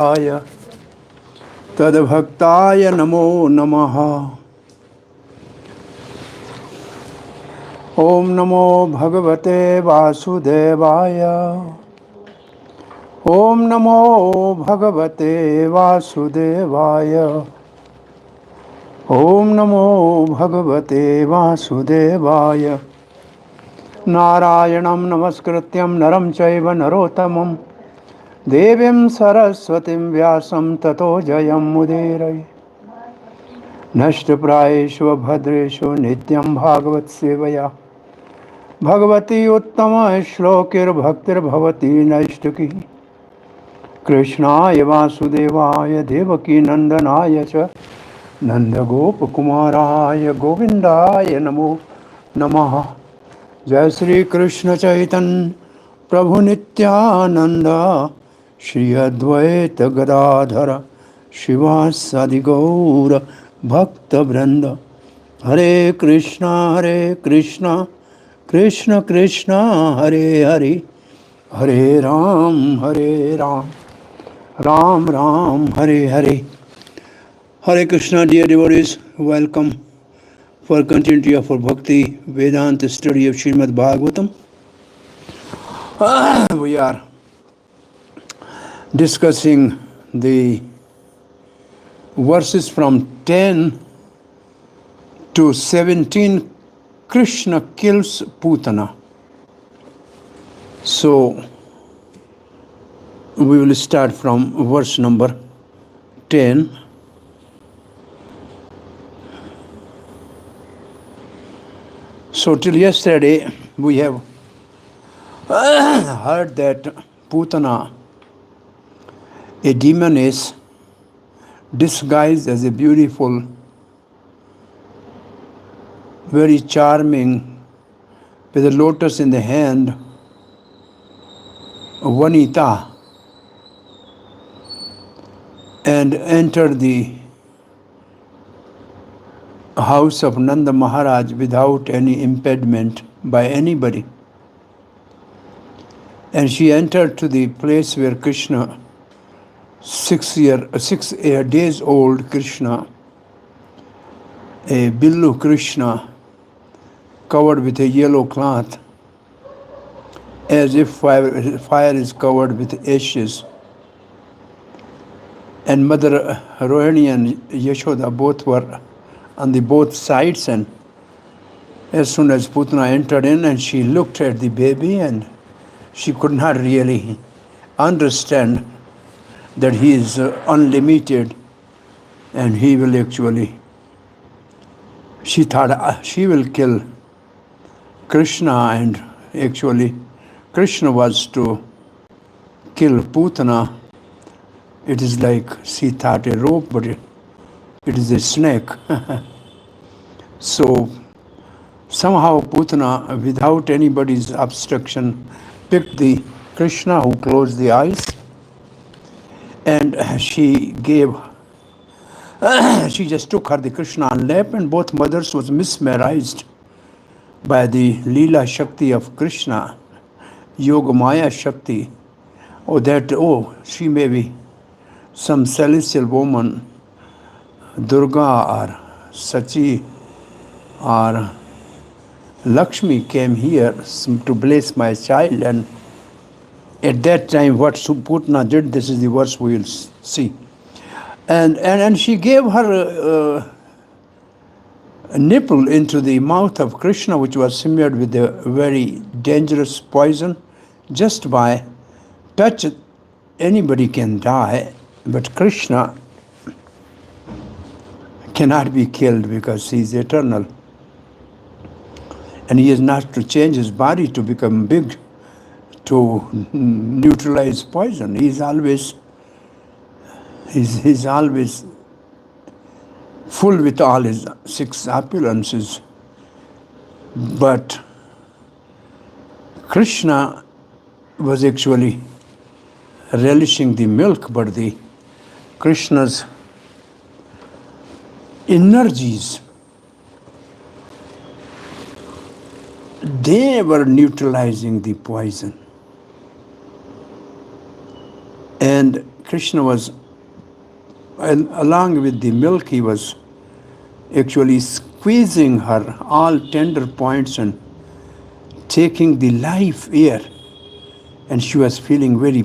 Aya Tadbhaktaya Namo Namaha. Om Namo Bhagavate Vasudevaya. Om Namo Bhagavate Vasudevaya. Om Namo Bhagavate Vasudevaya. Narayanam Namaskrityam Naram Chaiva Narottamam Devim Saraswatim Vyasam Tato Jayam Mudirai. Nashtaprayeshu Bhadreshu Nityam Bhagavat Sevaya. Bhagavati Uttama Shlokir Bhaktir Bhavati Naishtaki. Krishnaya Vasudevaya Devaki Nandanaya Cha Nanda Gopakumaraya Govindaya Namo Namaha. Jai Sri Krishna Chaitanya Prabhu Nityananda Shri Advaita Gadadhara Shivasadi Gaura Bhakta Vranda. Hare Krishna Krishna Krishna Hare Hare Hare Ram Ram Ram Hare Hare. Hare Krishna, dear devotees, welcome for continuity of our Bhakti Vedanta study of Srimad Bhagvatam. We are discussing the verses from 10 to 17. Krishna kills Putana. So we will start from verse number 10. So till yesterday we have heard that Putana, a demoness disguised as a beautiful, very charming, with a lotus in the hand, Vanita, and entered the house of Nanda Maharaj without any impediment by anybody. And she entered to the place where Krishna, 6 days old Krishna, a Billu Krishna, covered with a yellow cloth, as if fire is covered with ashes. And Mother Rohini and Yashoda both were on the both sides, and as soon as Putana entered in and she looked at the baby, and she could not really understand that he is unlimited and he will actually, she thought she will kill Krishna, and actually Krishna was to kill Putana. It is like she thought a rope, but it is a snake. So somehow Putana, without anybody's obstruction, picked the Krishna, who closed the eyes, and she just took her the Krishna on lap, and both mothers was mesmerized by the Leela Shakti of Krishna, Yoga Maya Shakti. She may be some celestial woman, Durga or Sachi or Lakshmi came here to bless my child. And at that time what Putana did, this is the verse we will see. And she gave her a nipple into the mouth of Krishna, which was smeared with a very dangerous poison. Just by touch, anybody can die, but Krishna cannot be killed because he is eternal. And he is not to change his body to become big to neutralize poison. He's always full with all his 6 opulences. But Krishna was actually relishing the milk, but the Krishna's energies, they were neutralizing the poison. And Krishna was, and along with the milk, he was actually squeezing her all tender points and taking the life air. And she was feeling very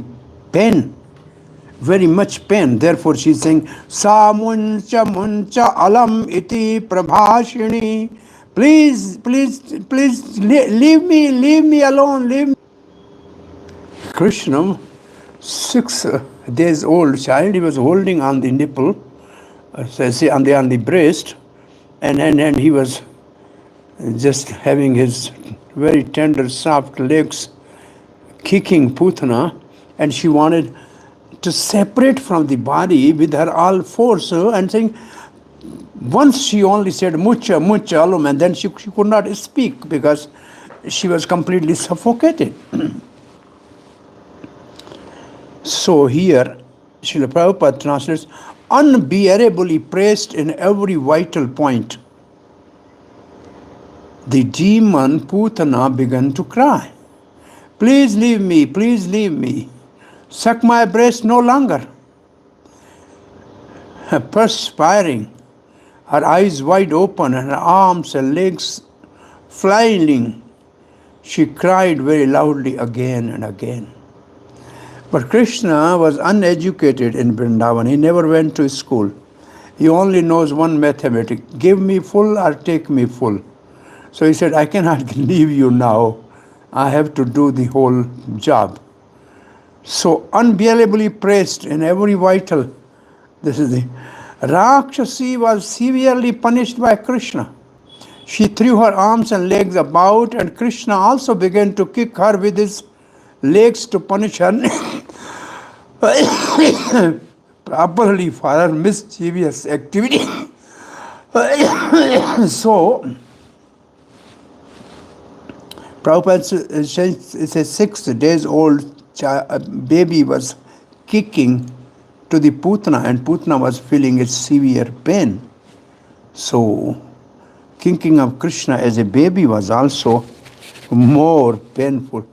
much pain. Therefore, she's saying, Sa muncha muncha alam iti prabhashini. Please, leave me alone, leave me. Krishna, 6 days old child, he was holding on the nipple, on the breast, and he was just having his very tender, soft legs kicking Putana, and she wanted to separate from the body with her all force and saying, once she only said mucha alum, and then she could not speak because she was completely suffocated. So here, Srila Prabhupada translates, unbearably pressed in every vital point, the demon Putana began to cry. Please leave me. Suck my breast no longer. Perspiring, her eyes wide open, and her arms and legs flailing, she cried very loudly again and again. But Krishna was uneducated in Vrindavan. He never went to school. He only knows one mathematics. Give me full or take me full. So he said, I cannot leave you now. I have to do the whole job. So unbearably pressed in every vital, this is the Rakshasi was severely punished by Krishna. She threw her arms and legs about, and Krishna also began to kick her with his legs to punish her properly for her mischievous activity. So, Prabhupada says it's a 6 days old baby was kicking to the Putana, and Putana was feeling a severe pain. So, kicking of Krishna as a baby was also more painful.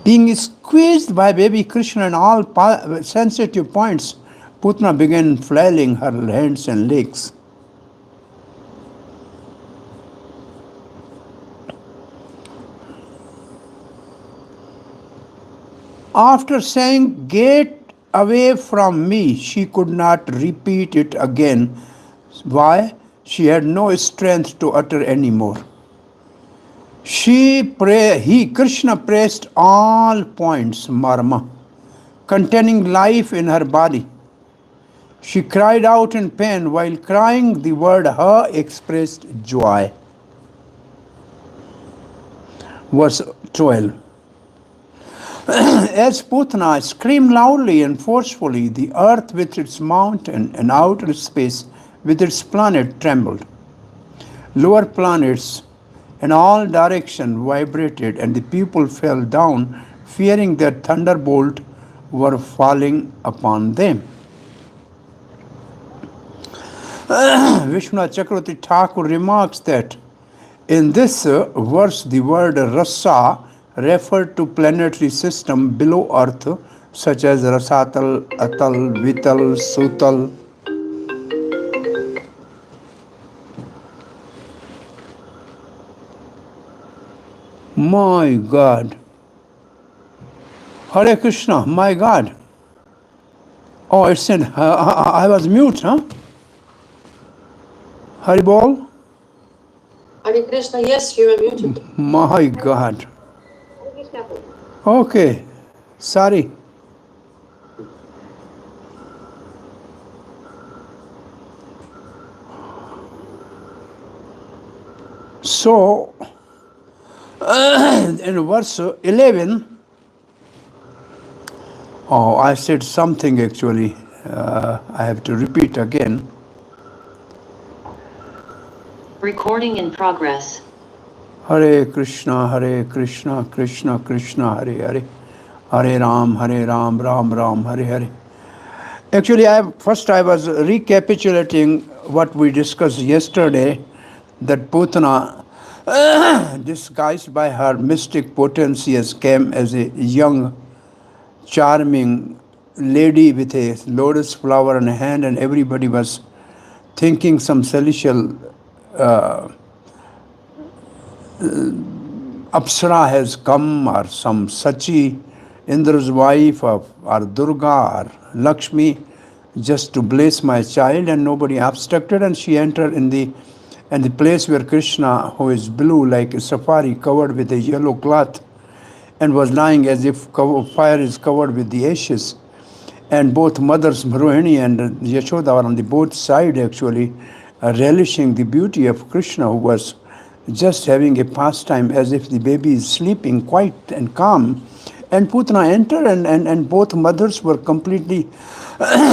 Being squeezed by baby Krishna in all sensitive points, Putana began flailing her hands and legs. After saying, "Get away from me," she could not repeat it again. Why? She had no strength to utter any more. Krishna pressed all points, marma, containing life in her body. She cried out in pain. While crying, the word "ha" expressed joy. Verse 12. As Putana screamed loudly and forcefully, the earth with its mountain and outer space with its planet trembled. Lower planets in all directions vibrated, and the people fell down, fearing that thunderbolt were falling upon them. Vishwanath Chakravarti Thakur remarks that in this verse the word rasa referred to planetary system below earth, such as Rasatal, Atal, Vital, Sutal. My God. Hare Krishna, my God. Oh, it said, I was mute, huh? Hari Bol? Hare Krishna, yes, you were muted. My God. Okay, sorry. So, in verse 11, I said something actually. I have to repeat again. Recording in progress. Hare Krishna, Krishna Krishna, Hare Hare, Hare Ram, Ram Ram, Hare Hare. Actually, I was recapitulating what we discussed yesterday, that Putana, disguised by her mystic potencies, came as a young charming lady with a lotus flower in her hand, and everybody was thinking some celestial Apsara has come, or some Sachi, Indra's wife, or Durga, or Lakshmi, just to bless my child, and nobody obstructed, and she entered in the place where Krishna, who is blue like a safari, covered with a yellow cloth, and was lying as if fire is covered with the ashes. And both mothers, Rohini and Yashoda, were on the both sides actually, relishing the beauty of Krishna, who was just having a pastime as if the baby is sleeping quiet and calm. And Putana entered, and both mothers were completely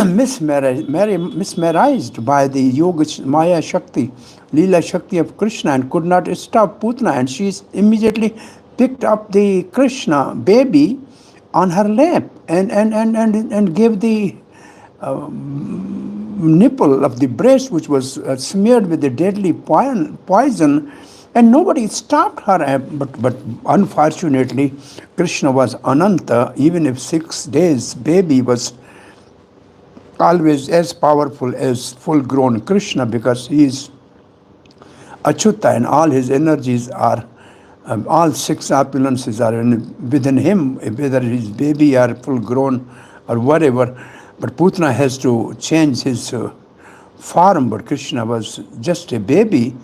mesmerized by the yoga Maya Shakti, Leela Shakti of Krishna, and could not stop Putana. And she immediately picked up the Krishna baby on her lap and gave the nipple of the breast, which was smeared with the deadly poison, and nobody stopped her. But unfortunately, Krishna was Ananta. Even if 6 days baby was always as powerful as full-grown Krishna, because he is Achyuta and all his energies are, all 6 opulences are within him, whether his baby or full-grown or whatever. But Putana has to change his form, but Krishna was just a baby.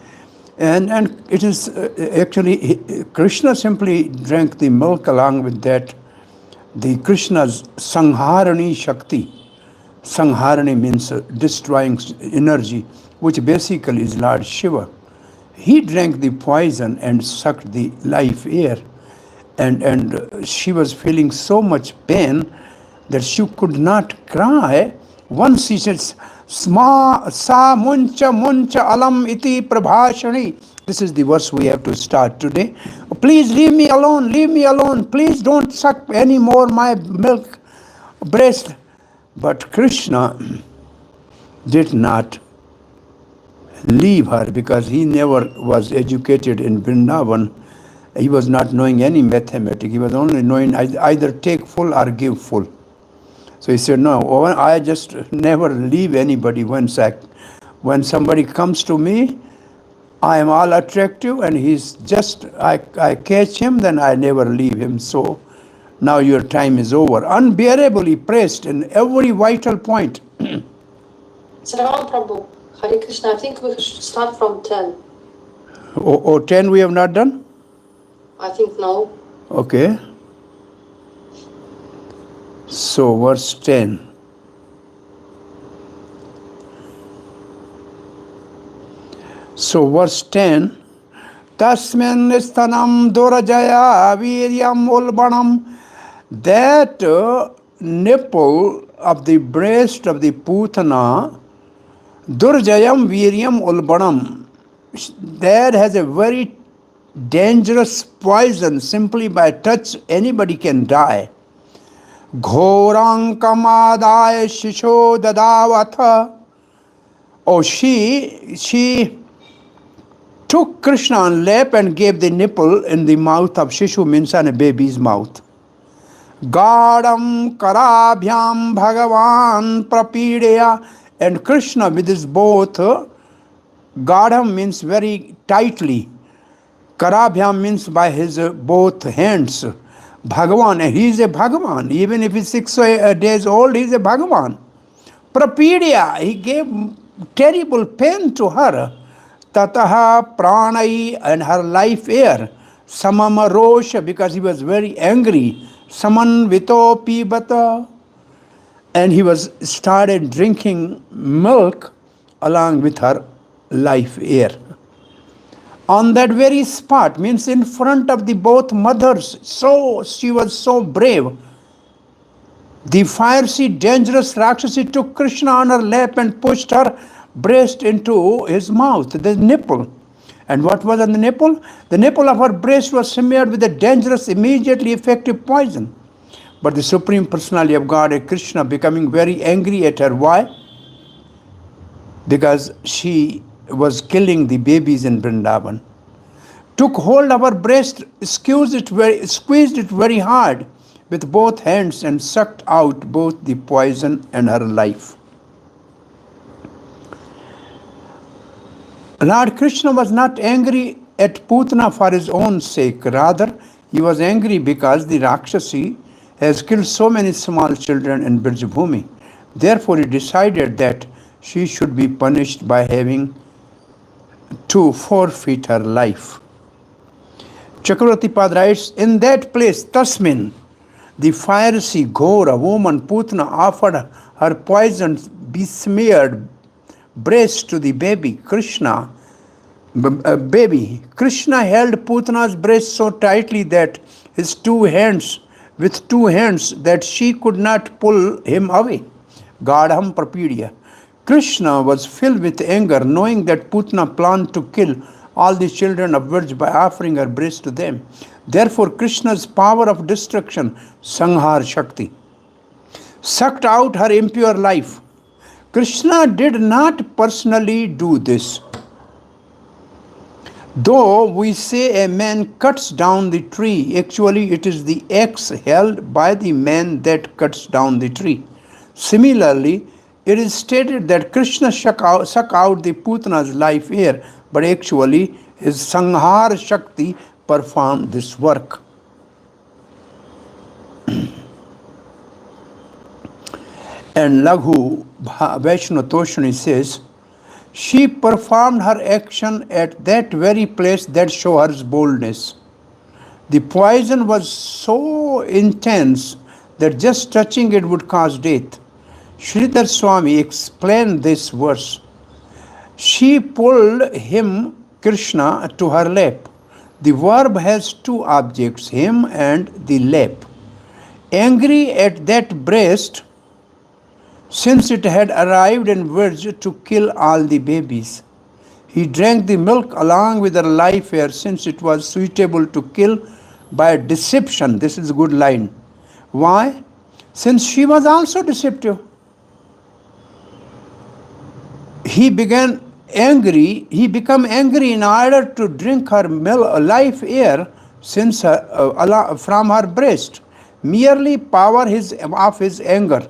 And it is actually, Krishna simply drank the milk. Along with that, the Krishna's Sangharani Shakti. Sangharani means destroying energy, which basically is Lord Shiva. He drank the poison and sucked the life air. And she was feeling so much pain that she could not cry. Once she said, Sma sa muncha muncha alam iti prabhashani. This is the verse we have to start today. Please leave me alone, leave me alone. Please don't suck any more my milk breast. But Krishna did not leave her, because he never was educated in Vrindavan. He was not knowing any mathematics. He was only knowing either take full or give full. So he said, no, I just never leave anybody. When somebody comes to me, I am all attractive, and he's just, I catch him, then I never leave him. So now your time is over. Unbearably pressed in every vital point. Sarvabhauma Prabhu, Hare Krishna, I think we should start from 10. 10 we have not done? I think no. Okay. So verse 10. So verse 10. Tasmin stanam durajaya viryam ulbanam. That nipple of the breast of the Putana, durjayam viryam ulbanam, that has a very dangerous poison. Simply by touch, anybody can die. Ghorang kamadaya shisho dadavatha. Oh, she took Krishna on lap and gave the nipple in the mouth of Shishu, means on a baby's mouth. Gadam karabhyam bhagavan prapideya. And Krishna with his both, gadam means very tightly. Karabhyam means by his both hands. Bhagavan, and he is a Bhagavan. Even if he's 6 days old, he is a Bhagavan. Prapideya, he gave terrible pain to her. Tataha pranai, and her life air. Samamarosha, because he was very angry. Samanvito pibata. And he was started drinking milk along with her life air. On that very spot, means in front of the both mothers. So she was so brave. The fiery, dangerous Rakshasi took Krishna on her lap and pushed her breast into his mouth, the nipple. And what was on the nipple? The nipple of her breast was smeared with a dangerous, immediately effective poison. But the Supreme Personality of Godhead, Krishna, becoming very angry at her. Why? Because she was killing the babies in Vrindavan. Took hold of her breast, squeezed it very hard, with both hands and sucked out both the poison and her life. Lord Krishna was not angry at Putana for his own sake. Rather, he was angry because the Rakshasi has killed so many small children in Brijabhumi. Therefore, he decided that she should be punished by having to forfeit her life. Chakravarti Pad writes, in that place, Tasmin, the fiery Ghora woman Putana offered her poisoned, besmeared breast to the baby Krishna. Krishna held Putana's breast so tightly that with two hands, that she could not pull him away. Gadham Prapidya. Krishna was filled with anger, knowing that Putana planned to kill all the children of Vraj by offering her breast to them. Therefore, Krishna's power of destruction, Sanghar Shakti, sucked out her impure life. Krishna did not personally do this. Though we say a man cuts down the tree, actually it is the axe held by the man that cuts down the tree. Similarly, it is stated that Krishna suck out the Putana's life here, but actually his Sanghar Shakti performed this work. And Laghu Vaishno Toshani says, she performed her action at that very place that shows her boldness. The poison was so intense that just touching it would cause death. Sridhar Swami explained this verse. She pulled him, Krishna, to her lap. The verb has two objects, him and the lap. Angry at that breast, since it had arrived in Vraj to kill all the babies, he drank the milk along with her life here, since it was suitable to kill by deception. This is a good line. Why? Since she was also deceptive. He became angry in order to drink her life air since from her breast. Merely power of his anger,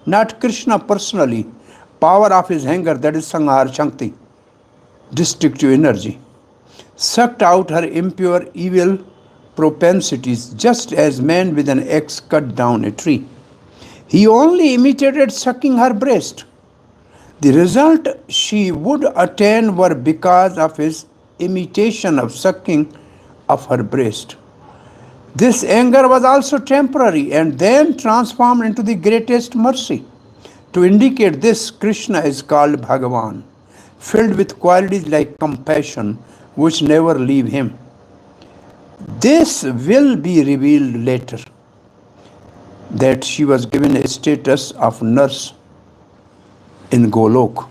not Krishna personally. Power of his anger, that is Sanghar Shakti, destructive energy, sucked out her impure evil propensities, just as man with an axe cut down a tree. He only imitated sucking her breast. The result she would attain were because of his imitation of sucking of her breast. This anger was also temporary and then transformed into the greatest mercy. To indicate this, Krishna is called Bhagavan, filled with qualities like compassion, which never leave him. This will be revealed later, that she was given a status of nurse in Golok.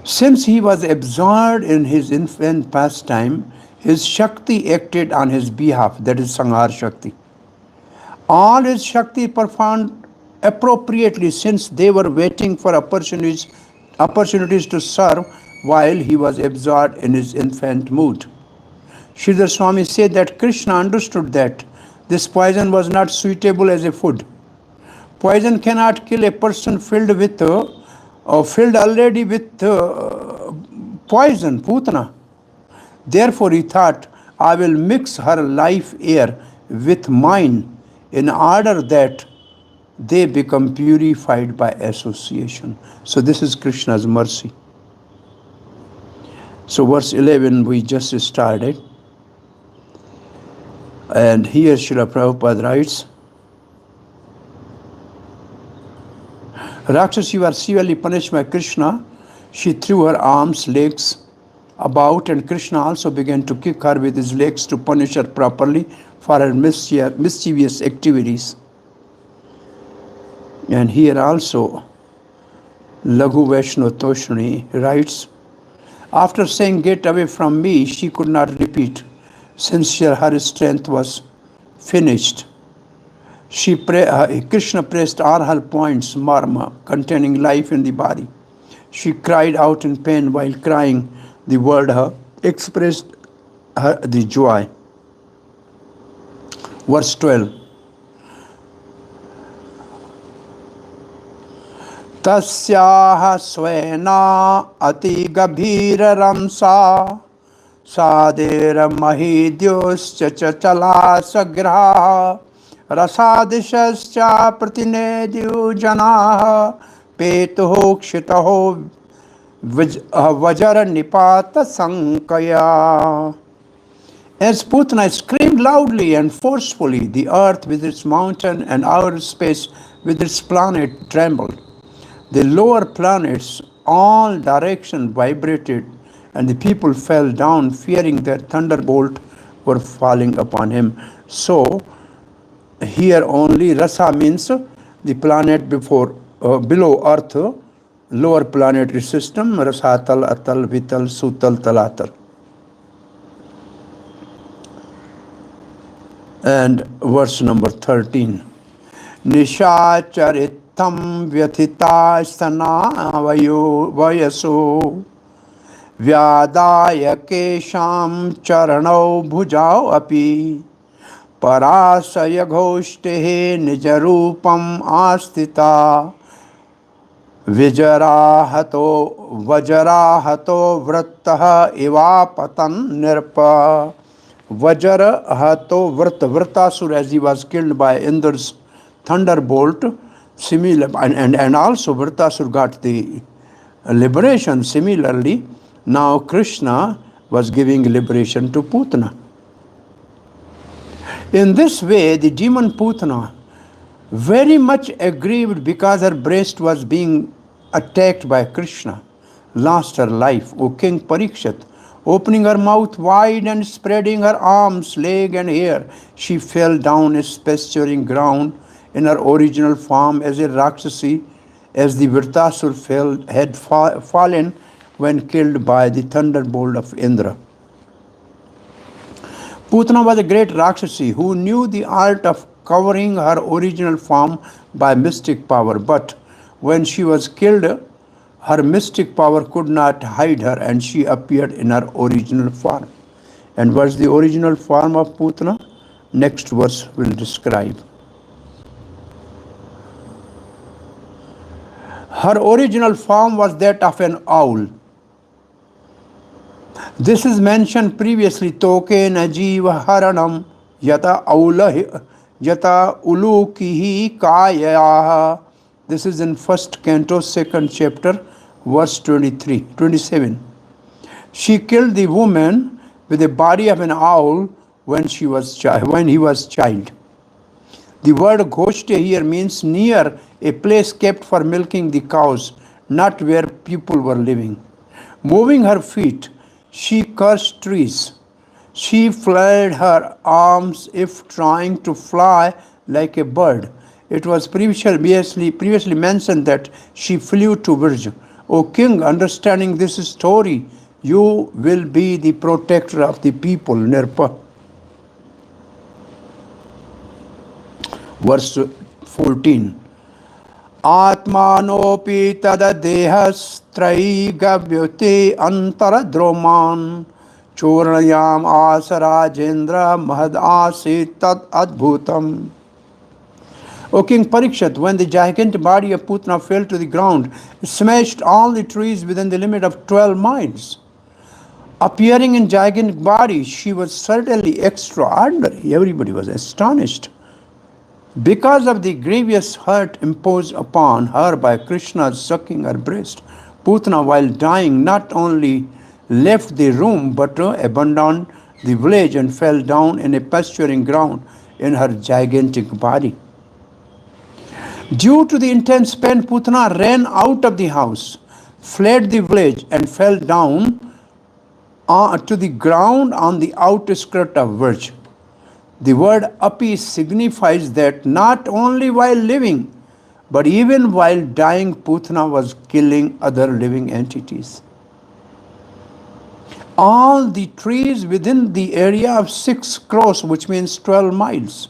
Since he was absorbed in his infant pastime, his Shakti acted on his behalf, that is Sanghar Shakti. All his Shakti performed appropriately, since they were waiting for opportunities to serve while he was absorbed in his infant mood. Sridhar Swami said that Krishna understood that this poison was not suitable as a food. Poison cannot kill a person filled already with poison, Putana. Therefore he thought, I will mix her life air with mine in order that they become purified by association. So this is Krishna's mercy. So verse 11 we just started. And here Srila Prabhupada writes, Rakshasi was severely punished by Krishna. She threw her arms, legs about, and Krishna also began to kick her with his legs to punish her properly for her mischievous activities. And here also Laghu Vaishno Toshani writes, after saying, get away from me, she could not repeat, since her strength was finished. Krishna pressed all her points, marma, containing life in the body. She cried out in pain. While crying, the word expressed the joy. Verse 12. Tasyaha swena ati gabhira ramsa sadera mahidyoscha chala sagraha rasadishascha pratinedyu janaha petuho kshitaho vajara nipata sankaya. As Putana screamed loudly and forcefully, the earth with its mountain and outer space with its planet trembled. The lower planets, all directions vibrated, and the people fell down, fearing that thunderbolt were falling upon him. So, here only Rasa means the planet below Earth, lower planetary system, Rasatal, Atal, Vital, Sutal, Talatal. And verse number 13. Nishacharitam vyathita stana vayaso vyadaya kesham charanau bhujau api parasaya ghoshte nijarupam astita vajarahato vrattaha ivapatan nirpa. Vajarahato Vratasur, as he was killed by Indra's thunderbolt, similar, and also Vratasur got the liberation. Similarly, now Krishna was giving liberation to Putana. In this way, the demon Putana, very much aggrieved because her breast was being attacked by Krishna, lost her life. O King Parikshit, opening her mouth wide and spreading her arms, leg and hair, she fell down as pasturing ground in her original form as a Rakshasi, as the Vritasur had fallen when killed by the thunderbolt of Indra. Putana was a great Rakshasi who knew the art of covering her original form by mystic power, but when she was killed, her mystic power could not hide her, and she appeared in her original form. And what's the original form of Putana? Next verse will describe. Her original form was that of an owl. This is mentioned previously. Toke najiva haranam yata ulukihi kaya. This is in 1st Canto, 2nd chapter, verse 27. She killed the woman with the body of an owl when he was child. The word Ghoshte here means near a place kept for milking the cows, not where people were living. Moving her feet, she cursed trees. She flailed her arms if trying to fly like a bird. It was previously mentioned that she flew to Virja. O king, understanding this story, you will be the protector of the people, Nirpa. Verse 14. Atmanopi tada dehas trai gavyute antaradroman chornayam asarajendra mahad asit tad adbhutam. O King Parikshit, when the gigantic body of Putana fell to the ground, it smashed all the trees within the limit of 12 miles. Appearing in gigantic body, she was certainly extraordinary. Everybody was astonished. Because of the grievous hurt imposed upon her by Krishna sucking her breast, Putana, while dying, not only left the room but abandoned the village and fell down in a pasturing ground in her gigantic body. Due to the intense pain, Putana ran out of the house, fled the village, and fell down to the ground on the outskirt of Virj. The word api signifies that not only while living, but even while dying, Putana was killing other living entities. All the trees within the area of 6 crores, which means 12 miles,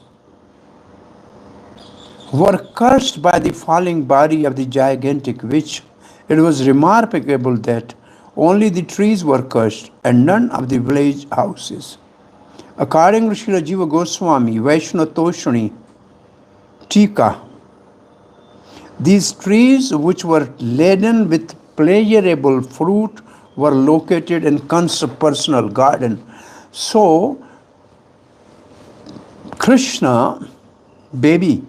were cursed by the falling body of the gigantic witch. It was remarkable that only the trees were cursed and none of the village houses. According to Srila Jiva Goswami, Vaishnava Toshani, Tika, these trees which were laden with pleasurable fruit were located in Kansa's personal garden. So, Krishna, baby,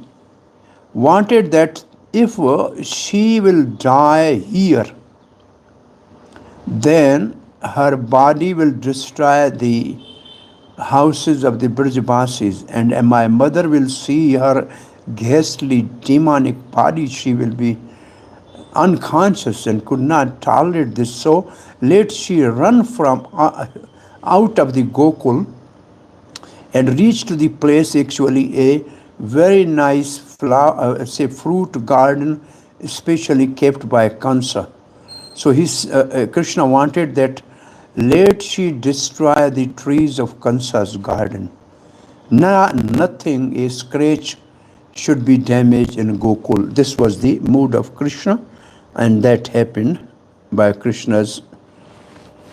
wanted that if she will die here, then her body will destroy the houses of the Brajavasis, and my mother will see her ghastly demonic body. She will be unconscious and could not tolerate this. So let she run from out of the Gokul and reach to the place, actually a very nice flower, fruit garden, especially kept by Kansa. So Krishna wanted that let she destroy the trees of Kansa's garden. Nothing, a scratch should be damaged in Gokul. This was the mood of Krishna, and that happened by Krishna's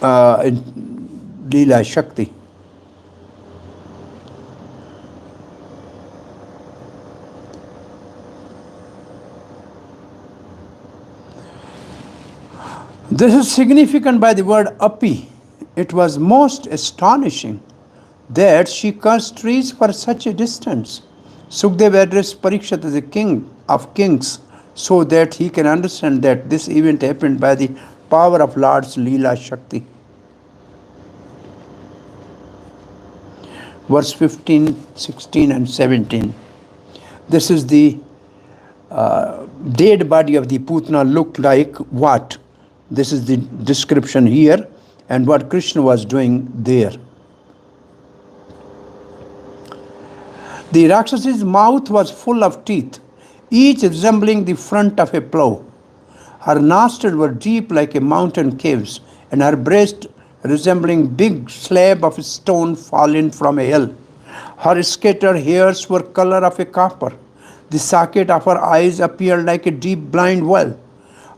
Leela Shakti. This is significant by the word api. It was most astonishing that she cursed trees for such a distance. Sukdev addressed Parikshit as the king of kings so that he can understand that this event happened by the power of Lord's Leela Shakti. Verse 15, 16 and 17. This is the dead body of the Putana looked like what? This is the description here and what Krishna was doing there. The Rakshasi's mouth was full of teeth, each resembling the front of a plow. Her nostrils were deep like a mountain caves, and her breast resembling big slab of stone fallen from a hill. Her scattered hairs were color of a copper. The socket of her eyes appeared like a deep blind well.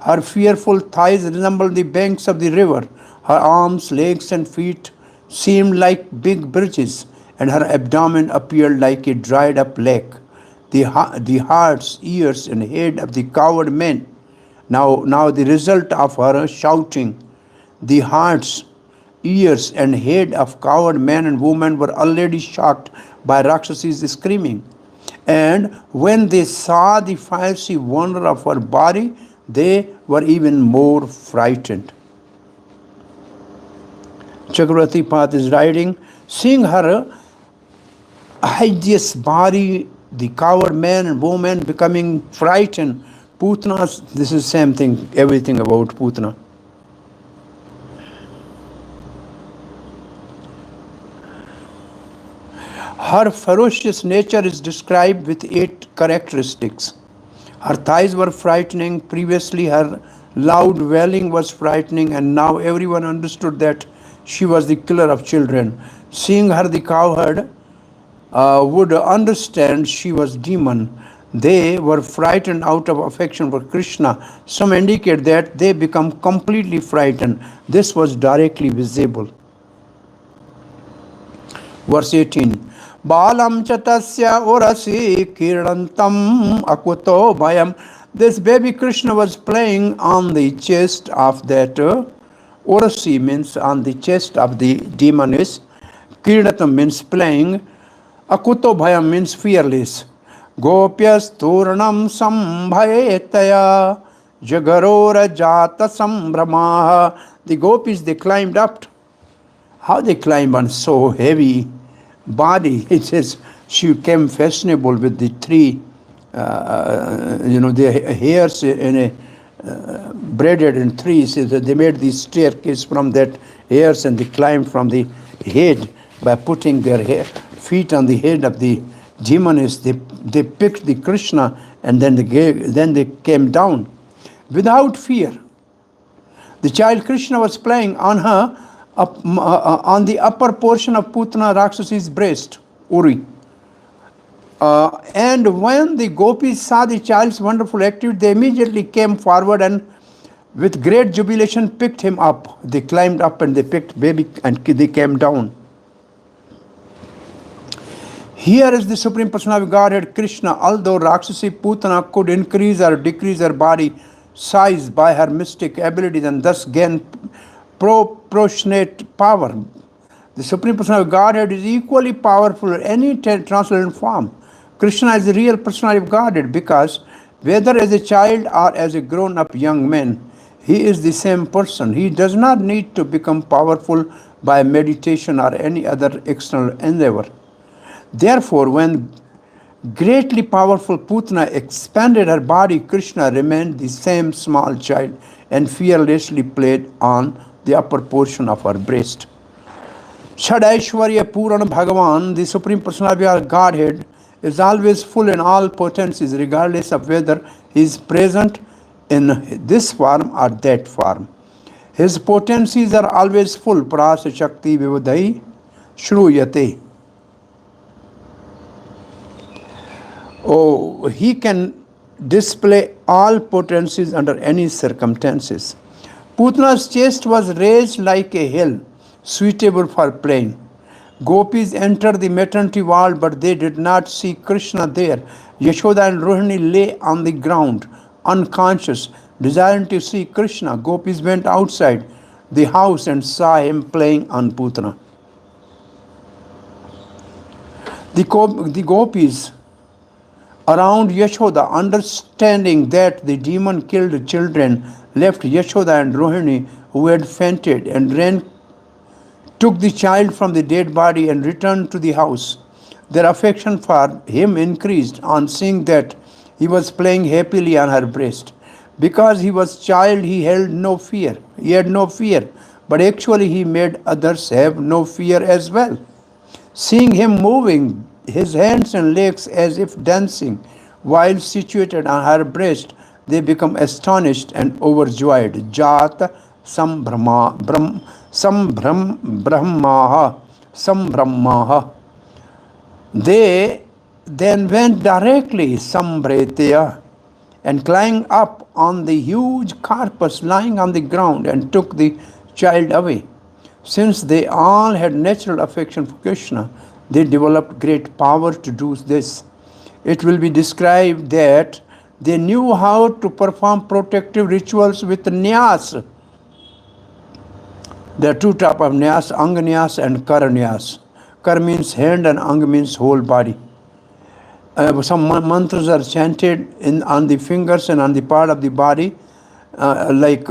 Her fearful thighs resembled the banks of the river. Her arms, legs, and feet seemed like big bridges, and her abdomen appeared like a dried-up lake. The hearts, ears, and head of the coward men. Now the result of her shouting, the hearts, ears, and head of coward men and women were already shocked by Rakshasi's screaming. And when they saw the fiery wonder of her body, they were even more frightened. Chakravarti Path is writing, seeing her hideous body, the coward men and women becoming frightened. Putana, this is same thing, everything about Putana. Her ferocious nature is described with 8 characteristics. Her thighs were frightening. Previously, her loud wailing was frightening, and now everyone understood that she was the killer of children. Seeing her, the cowherd would understand she was demon. They were frightened out of affection for Krishna. Some indicate that they become completely frightened. This was directly visible. Verse 18. Balam chatasya orasi kirantam akuto bhayam. This baby Krishna was playing on the chest of that orasi, means on the chest of the demoness. Kiranatam means playing. Akuto bhayam means fearless. Gopyas turnam sambhayetaya jagarora jata sambramaha. The gopis, they climbed up. How they climbed on so heavy body? It says she came fashionable with the 3, the hairs in a braided in 3. So that they made the staircase from that hairs, and they climbed from the head by putting their feet on the head of the demoness. They picked the Krishna, and then they came down without fear. The child Krishna was playing on her on the upper portion of Putana Rakshasi's breast, Uri. And when the gopis saw the child's wonderful activity, they immediately came forward and with great jubilation picked him up. They climbed up and they picked baby and they came down. Here is the Supreme Personality of Godhead, Krishna. Although Rakshasi Putana could increase or decrease her body size by her mystic abilities and thus gain proportionate power, the Supreme Personality of Godhead is equally powerful in any transcendent form. Krishna is the real personality of Godhead because whether as a child or as a grown-up young man, he is the same person. He does not need to become powerful by meditation or any other external endeavor. Therefore, when greatly powerful Putana expanded her body, Krishna remained the same small child and fearlessly played on the upper portion of her breast. Shadaishwarya Purana Bhagavan, the Supreme Personality of Godhead, is always full in all potencies, regardless of whether he is present in this form or that form. His potencies are always full. Prasa Shakti Vivadai Shruyate. Oh, he can display all potencies under any circumstances. Putana's chest was raised like a hill, suitable for playing. Gopis entered the maternity wall, but they did not see Krishna there. Yashoda and Rohini lay on the ground, unconscious, desiring to see Krishna. Gopis went outside the house and saw him playing on Putana. The gopis around Yashoda, understanding that the demon killed children, left Yashoda and Rohini, who had fainted, and took the child from the dead body and returned to the house. Their affection for him increased on seeing that he was playing happily on her breast. Because he was child, he held no fear. He had no fear, but actually he made others have no fear as well. Seeing him moving his hands and legs as if dancing while situated on her breast, they become astonished and overjoyed. Jata Sambrahmaha. They then went directly Sambretya and climbed up on the huge corpus lying on the ground and took the child away. Since they all had natural affection for Krishna, they developed great power to do this. It will be described that they knew how to perform protective rituals with nyas. There are two types of nyas, anga nyas and kara nyas. Kar means hand and anga means whole body. Some mantras are chanted on the fingers and on the part of the body, like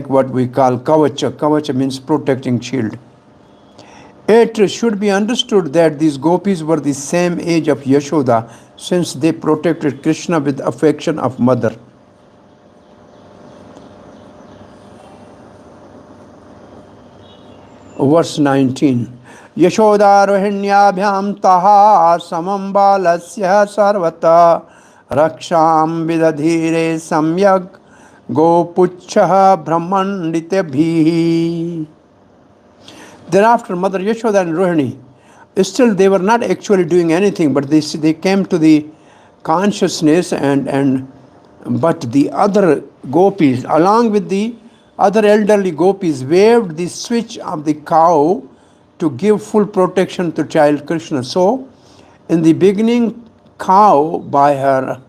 what we call kavacha. Kavacha means protecting shield. It should be understood that these gopis were the same age of Yashoda, since they protected Krishna with affection of mother. Verse 19. Yashoda rohinyabhyam taha samam balasya sarvata raksham vidadhire samyak gopuchha brahmanditebhi. Thereafter, Mother Yashoda and Rohini, still they were not actually doing anything, but they came to the consciousness but the other gopis, along with the other elderly gopis, waved the switch of the cow to give full protection to child Krishna. So, in the beginning, cow, by her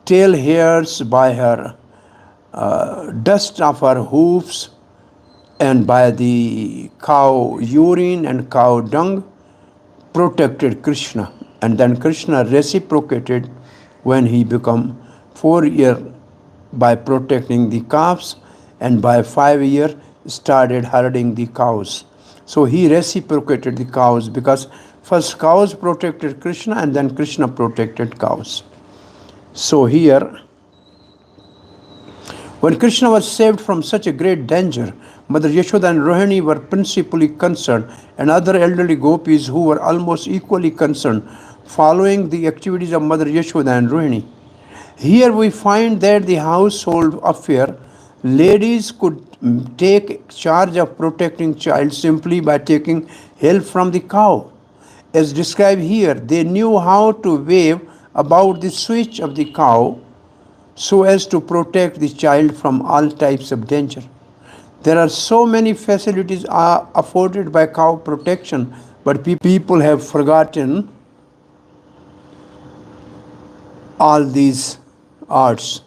tail hairs, by her dust of her hoofs, and by the cow urine and cow dung, protected Krishna. And then Krishna reciprocated when he became 4 years by protecting the calves, and by 5 years started herding the cows. So he reciprocated the cows, because first cows protected Krishna and then Krishna protected cows. So here, when Krishna was saved from such a great danger, Mother Yashoda and Rohini were principally concerned, and other elderly gopis who were almost equally concerned, following the activities of Mother Yashoda and Rohini. Here we find that the household affair, ladies could take charge of protecting child simply by taking help from the cow. As described here, they knew how to wave about the switch of the cow so as to protect the child from all types of danger. There are so many facilities afforded by cow protection But people have forgotten all these arts.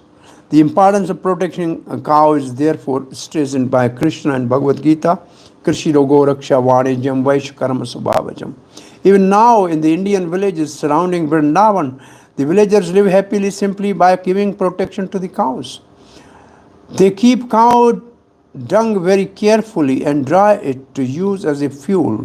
The importance of protecting a cow is therefore stressed by Krishna in Bhagavad Gita, Krishi Rogo Raksha Vanijam Vaishya Karma Subhavajam. Even now in the Indian villages surrounding Vrindavan, the villagers live happily simply by giving protection to the cows. They keep cow dung very carefully and dry it to use as a fuel.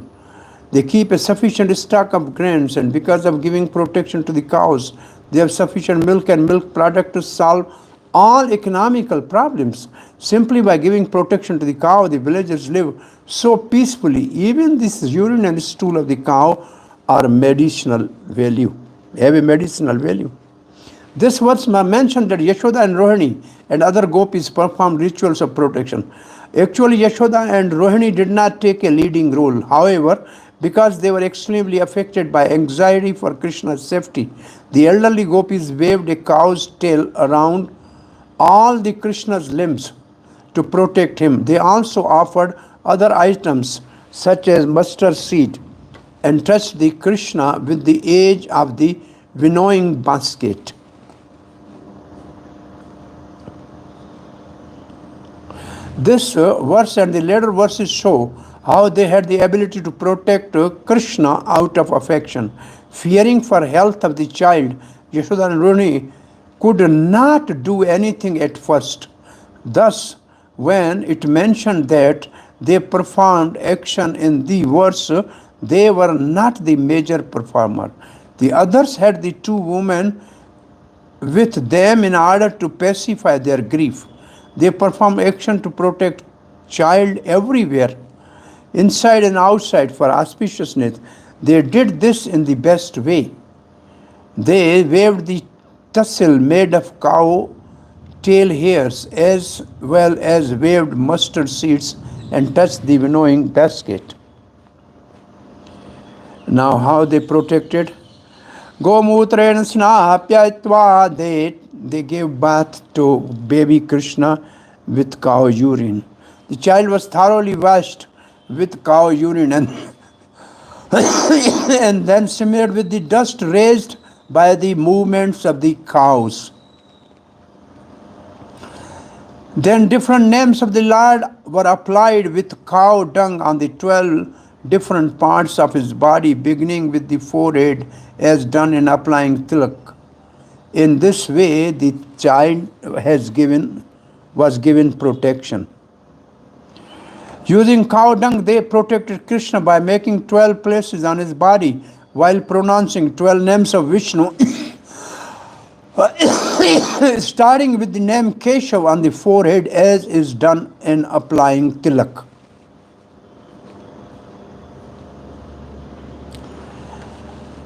They keep a sufficient stock of grains, and because of giving protection to the cows, they have sufficient milk and milk product to solve all economical problems. Simply by giving protection to the cow, the villagers live so peacefully. Even this urine and stool of the cow are medicinal value, have a medicinal value. This verse mentioned that Yashoda and Rohini and other gopis performed rituals of protection. Actually, Yashoda and Rohini did not take a leading role. However, because they were extremely affected by anxiety for Krishna's safety, the elderly gopis waved a cow's tail around all the Krishna's limbs to protect him. They also offered other items such as mustard seed and touched the Krishna with the edge of the winnowing basket. This verse and the later verses show how they had the ability to protect Krishna out of affection. Fearing for health of the child, Yashoda and Rohini could not do anything at first. Thus, when it mentioned that they performed action in the verse, they were not the major performer. The others had the two women with them in order to pacify their grief. They performed action to protect child everywhere, inside and outside, for auspiciousness. They did this in the best way. They waved the tassel made of cow tail hairs as well as waved mustard seeds and touched the winnowing basket. Now how they protected? Gomutren snapyatva, they gave bath to baby Krishna with cow urine. The child was thoroughly washed with cow urine and, and then smeared with the dust raised by the movements of the cows. Then different names of the Lord were applied with cow dung on the 12 different parts of his body, beginning with the forehead, as done in applying tilak. In this way, the child was given protection. Using cow dung, they protected Krishna by making 12 places on his body while pronouncing 12 names of Vishnu, starting with the name Keshav on the forehead, as is done in applying tilak.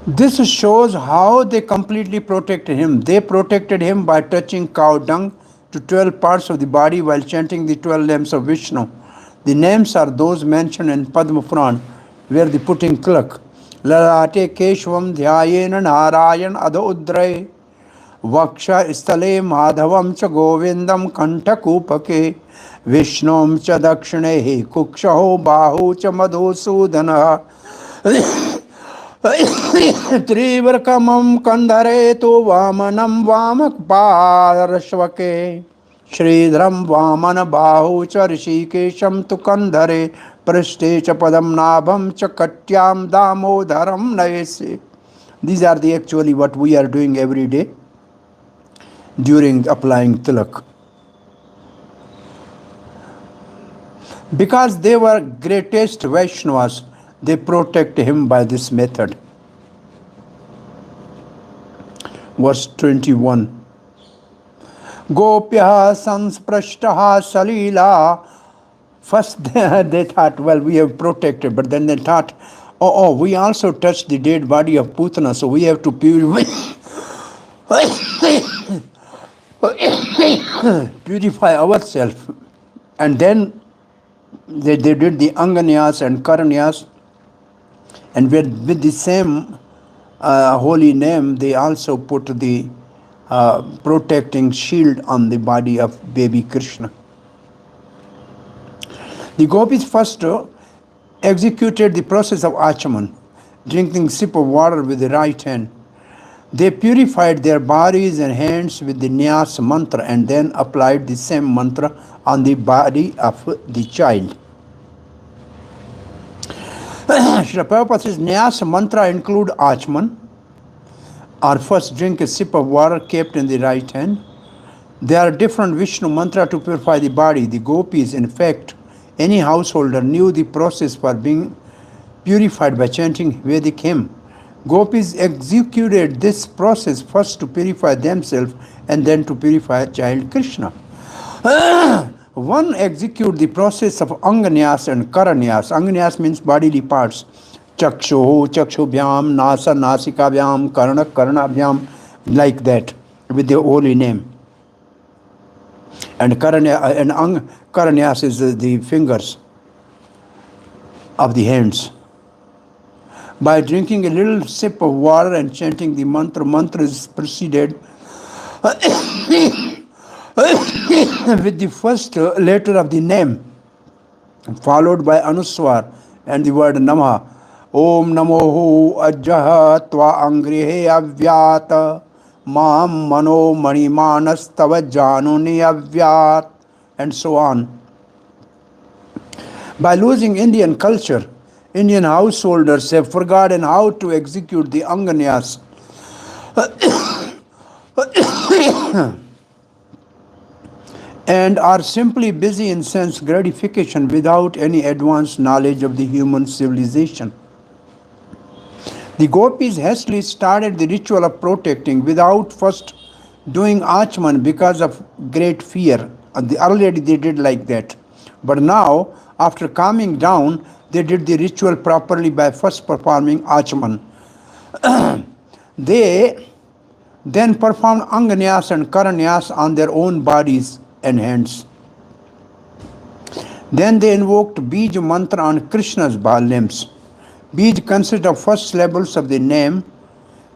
This shows how they completely protected him. They protected him by touching cow dung to 12 parts of the body while chanting the 12 names of Vishnu. The names are those mentioned in Padma Puran, where the putting tilak. Lalate Keshvam Dhyayena Narayan Adhudray Vaksha Istale Madhavam Cha Govindam Kantakupake Vishnum Cha Dakshinehi Kukshaho Bahu Cha Madhusudana Trivarkamam Kandhare Tu Vamanam Vamak Parashvake Shridram Vamana Bahu Cha Rishikesham Tu Kandhare Prashte Cha Padam Nabham Cha Katyam Damodaram Nayese. These are the actually what we are doing every day during applying tilak. Because they were greatest Vaishnavas, they protect him by this method. Verse 21. Gopyaha sansprashtaha salila. First they thought, well, we have protected, but then they thought, we also touched the dead body of Putana, so we have to purify ourselves. And then they did the Anganyas and Karanyas, and with the same holy name, they also put the protecting shield on the body of baby Krishna. The gopis first executed the process of achaman, drinking sip of water with the right hand. They purified their bodies and hands with the nyas mantra and then applied the same mantra on the body of the child. Srila Prabhupada says nyas mantra include achaman, or first drink a sip of water kept in the right hand. There are different Vishnu mantra to purify the body. The gopis, in fact, any householder knew the process for being purified by chanting Vedic hymn. Gopis executed this process first to purify themselves and then to purify child Krishna. One execute the process of anganyas and karanyas. Anganyas means bodily parts. Chakshu, chakshubhyam, nasa, nasikabhyam, karana, karanabhyam, like that, with the holy name. And karanyas is the fingers of the hands. By drinking a little sip of water and chanting the mantra, mantra is preceded with the first letter of the name, followed by anuswar and the word namah. Om namo ajah tva angrihe avyat mam mano manimanas tava januni avyat, and so on. By losing Indian culture, Indian householders have forgotten how to execute the anganyas and are simply busy in sense gratification without any advanced knowledge of the human civilization. The gopis hastily started the ritual of protecting without first doing achman because of great fear. Already they did like that. But now, after calming down, they did the ritual properly by first performing achman. They then performed anganyas and karanyas on their own bodies and hands. Then they invoked bij mantra on Krishna's limbs. Bij consists of first syllables of the name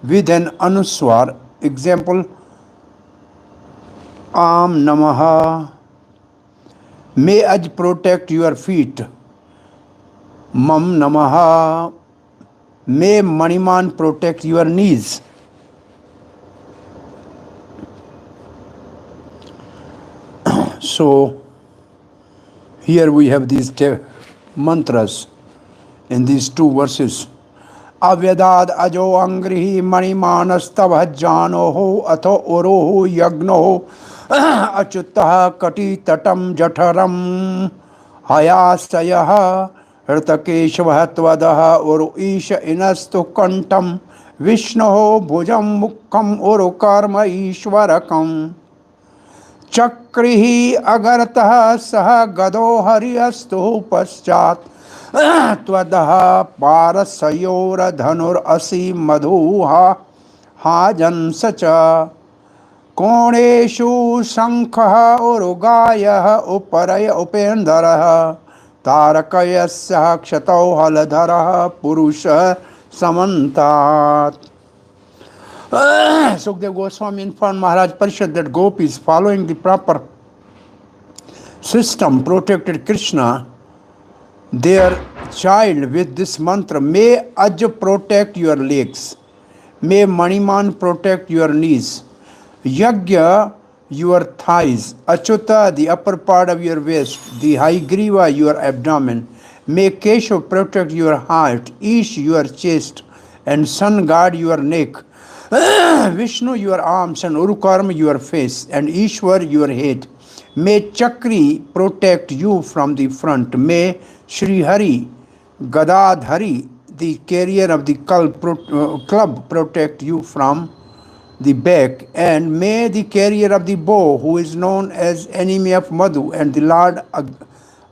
with an anuswar. Example, Am Namaha. May Aj protect your feet. Mam Namaha. May Maniman protect your knees. So, here we have these mantras in these two verses. Avyadad ajo angrihi manimanastava janoho atho oroho yagnoho achuttaha kati tatam jataram hayasayaha hritakeshvahatvadaha oro isha inastu kantam vishnoho bhujam mukham oro karma ishvarakam चक्रिहि अगरतः सह गदो हरिहस्तु पश्चात त्वदः पारसयोरधनुरसि मधुहा हाजंस च कोणेषु शंखः उरुगायः उपरय उपेन्द्रः तारकयस्य क्षतौ हलधरः पुरुषः समन्तात्. Sukdev Goswami informed Maharaj Parishad that gopis, following the proper system, protected Krishna, their child, with this mantra. May Aj protect your legs. May Maniman protect your knees. Yagya, your thighs. Achyuta, the upper part of your waist. The Haigriva, your abdomen. May Keshav protect your heart. Ish, your chest. And sun guard your neck. Vishnu, your arms, and Urukarma, your face, and Ishwar, your head. May Chakri protect you from the front. May Sri Hari, Gadadhari, the carrier of the club, protect you from the back. And may the carrier of the bow, who is known as enemy of Madhu, and the Lord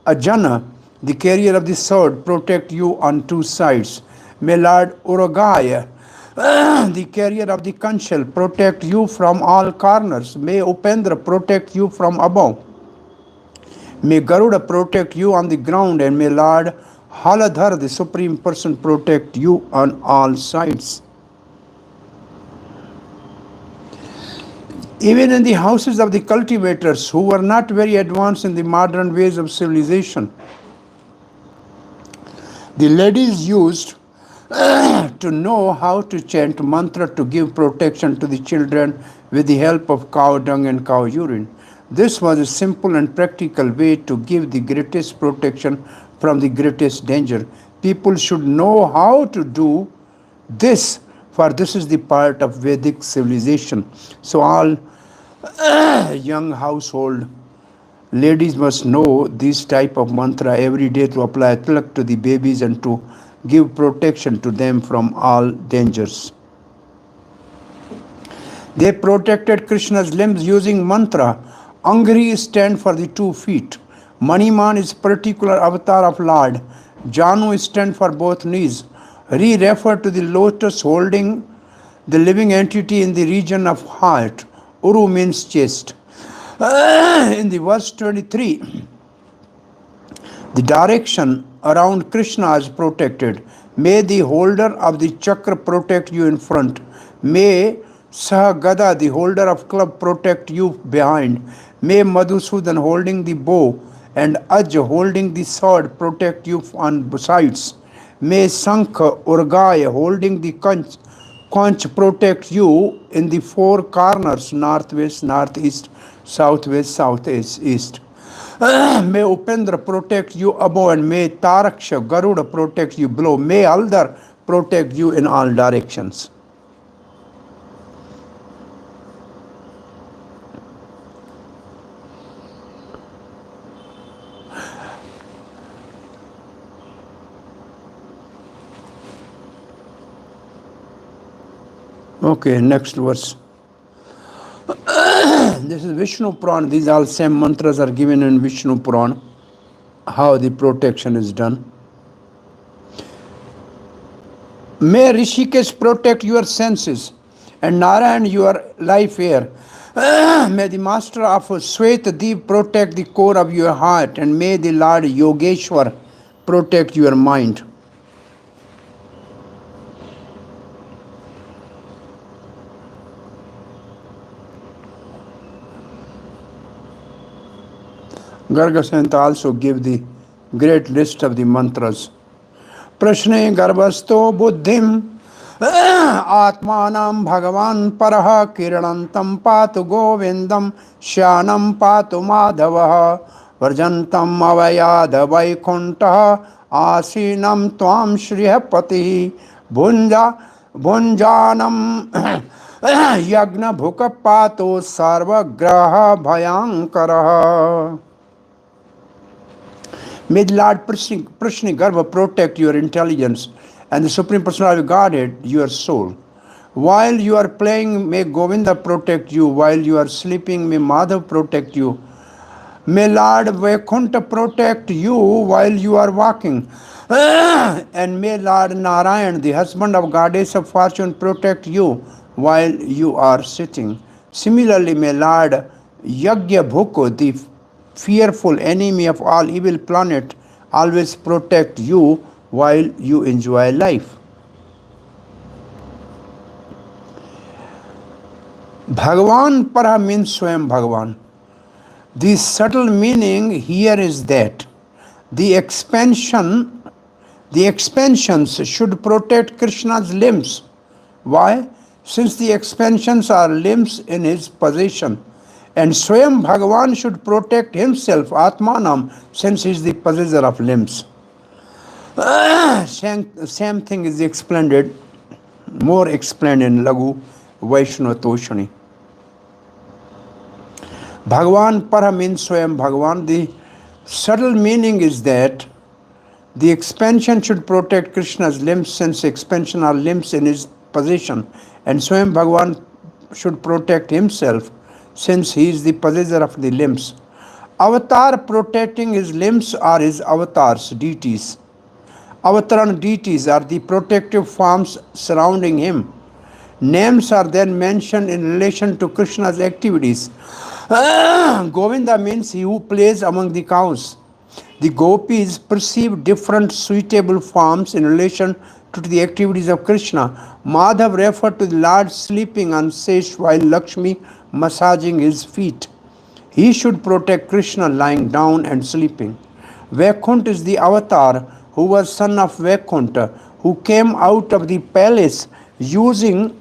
Ajana, the carrier of the sword, protect you on two sides. May Lord Uragaya, the carrier of the conchal, protect you from all corners. May Upendra protect you from above. May Garuda protect you on the ground, and may Lord Haladhar, the Supreme Person, protect you on all sides. Even in the houses of the cultivators, who were not very advanced in the modern ways of civilization, The ladies used to know how to chant mantra to give protection to the children with the help of cow dung and cow urine. This was a simple and practical way to give the greatest protection from the greatest danger. People should know how to do this, for this is the part of Vedic civilization. So all young household ladies must know this type of mantra every day to apply tilak to the babies and to give protection to them from all dangers. They protected Krishna's limbs using mantra. Angri stand for the 2 feet. Maniman is particular avatar of Lord. Janu stand for both knees. Re refer to the lotus holding the living entity in the region of heart. Uru means chest. In the verse 23, the direction around Krishna is protected. May the holder of the chakra protect you in front. May Sahagada, the holder of club, protect you behind. May Madhusudan holding the bow and Aj holding the sword protect you on sides. May Sankha or Gaya holding the conch protect you in the 4 corners, northwest, northeast, southwest, southeast. May Upendra protect you above, and may Taraksha, Garuda protect you below. May Aldar protect you in all directions. Okay, next verse. This is Vishnu Puran. These all same mantras are given in Vishnu Puran, how the protection is done. May Rishikesh protect your senses and Narayan your life air. May the master of Swetadeep protect the core of your heart, and may the Lord Yogeshwar protect your mind. Gargasanta also give the great list of the mantras. Prashne garvasto buddhim atmanam bhagavan paraha kiranantam patu govindam shyanam patu madhavaha varjantam avayad vaikuntaha asinam tvam shriyapati bhunjanam yagna bhukapato sarvagraha bhayankaraha. May the Lord Prishni Garva protect your intelligence and the Supreme Personality of Godhead, your soul. While you are playing, may Govinda protect you. While you are sleeping, may Madhav protect you. May Lord Vaikuntha protect you while you are walking. And may Lord Narayan, the husband of Goddess of Fortune, protect you while you are sitting. Similarly, may Lord Yagya Bhuko, the fearful enemy of all evil planet, always protect you while you enjoy life. Bhagavan para means Swayam Bhagavan. The subtle meaning here is that the expansions should protect Krishna's limbs. Why? Since the expansions are limbs in his possession. And Swayam Bhagavan should protect himself, Atmanam, since he is the possessor of limbs. Same thing is explained, more explained in Lagu Vaishnava Toshani. Bhagavan para means Swayam Bhagavan. The subtle meaning is that the expansion should protect Krishna's limbs, since expansion are limbs in his possession. And Swayam Bhagavan should protect himself, since he is the possessor of the limbs. Avatar protecting his limbs are his avatars, deities. Avataran deities are the protective forms surrounding him. Names are then mentioned in relation to Krishna's activities. Govinda means he who plays among the cows. The gopis perceive different suitable forms in relation to the activities of Krishna. Madhav referred to the Lord sleeping on Sesh while Lakshmi massaging his feet. He should protect Krishna lying down and sleeping. Vaikuntha is the avatar who was son of Vaikuntha, who came out of the palace using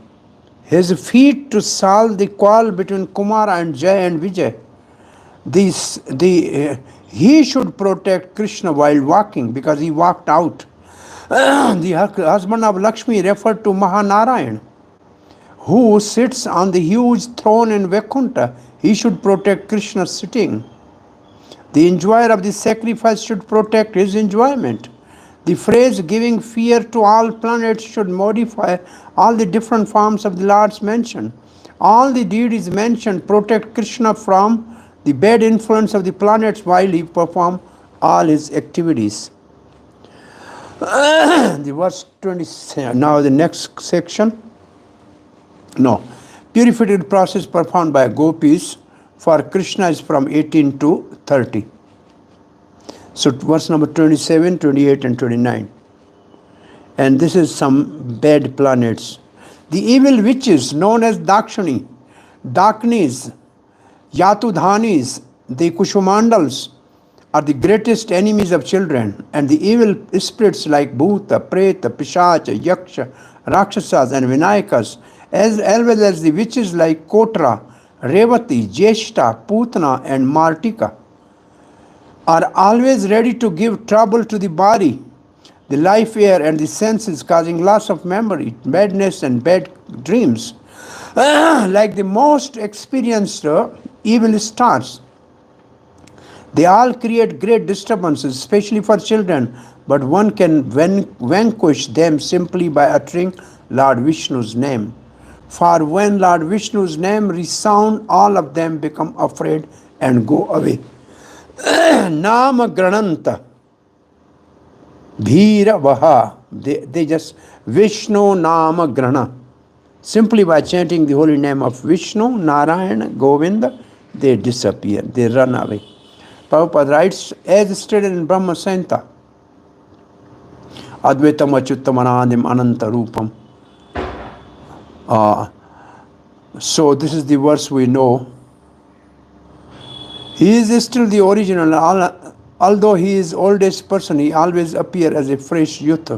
his feet to solve the quarrel between Kumara and Jaya and Vijay. He should protect Krishna while walking because he walked out. The husband of Lakshmi referred to Mahanarayan, who sits on the huge throne in Vaikuntha. He should protect Krishna sitting. The enjoyer of the sacrifice should protect his enjoyment. The phrase giving fear to all planets should modify all the different forms of the Lord's mention. All the deities mentioned protect Krishna from the bad influence of the planets while he performs all his activities. The verse 27. Now the next section. No. Purificative process performed by gopis for Krishna is from 18 to 30. So verse number 27, 28 and 29. And this is some bad planets. The evil witches known as Dakshani, Daknis, Yatudhanis, the Kushumandals are the greatest enemies of children, and the evil spirits like Bhuta, Preta, Pishacha, Yaksha, Rakshasas and Vinayakas, as well as the witches like Kotra, Revati, Jeshta, Putana and Martika, are always ready to give trouble to the body, the life air and the senses, causing loss of memory, madness and bad dreams. Like the most experienced evil stars, they all create great disturbances, especially for children, but one can vanquish them simply by uttering Lord Vishnu's name. For when Lord Vishnu's name resounds, all of them become afraid and go away. Nama Grananta Bhira Vaha. They just Vishnu Nama Grana. Simply by chanting the holy name of Vishnu, Narayana, Govinda, they disappear, they run away. Prabhupada writes, as stated in Brahma Santa, Advaitam Achyuttamanandim Ananta Rupam. So this is the verse we know. He is still the original. Although he is oldest person, he always appears as a fresh youth.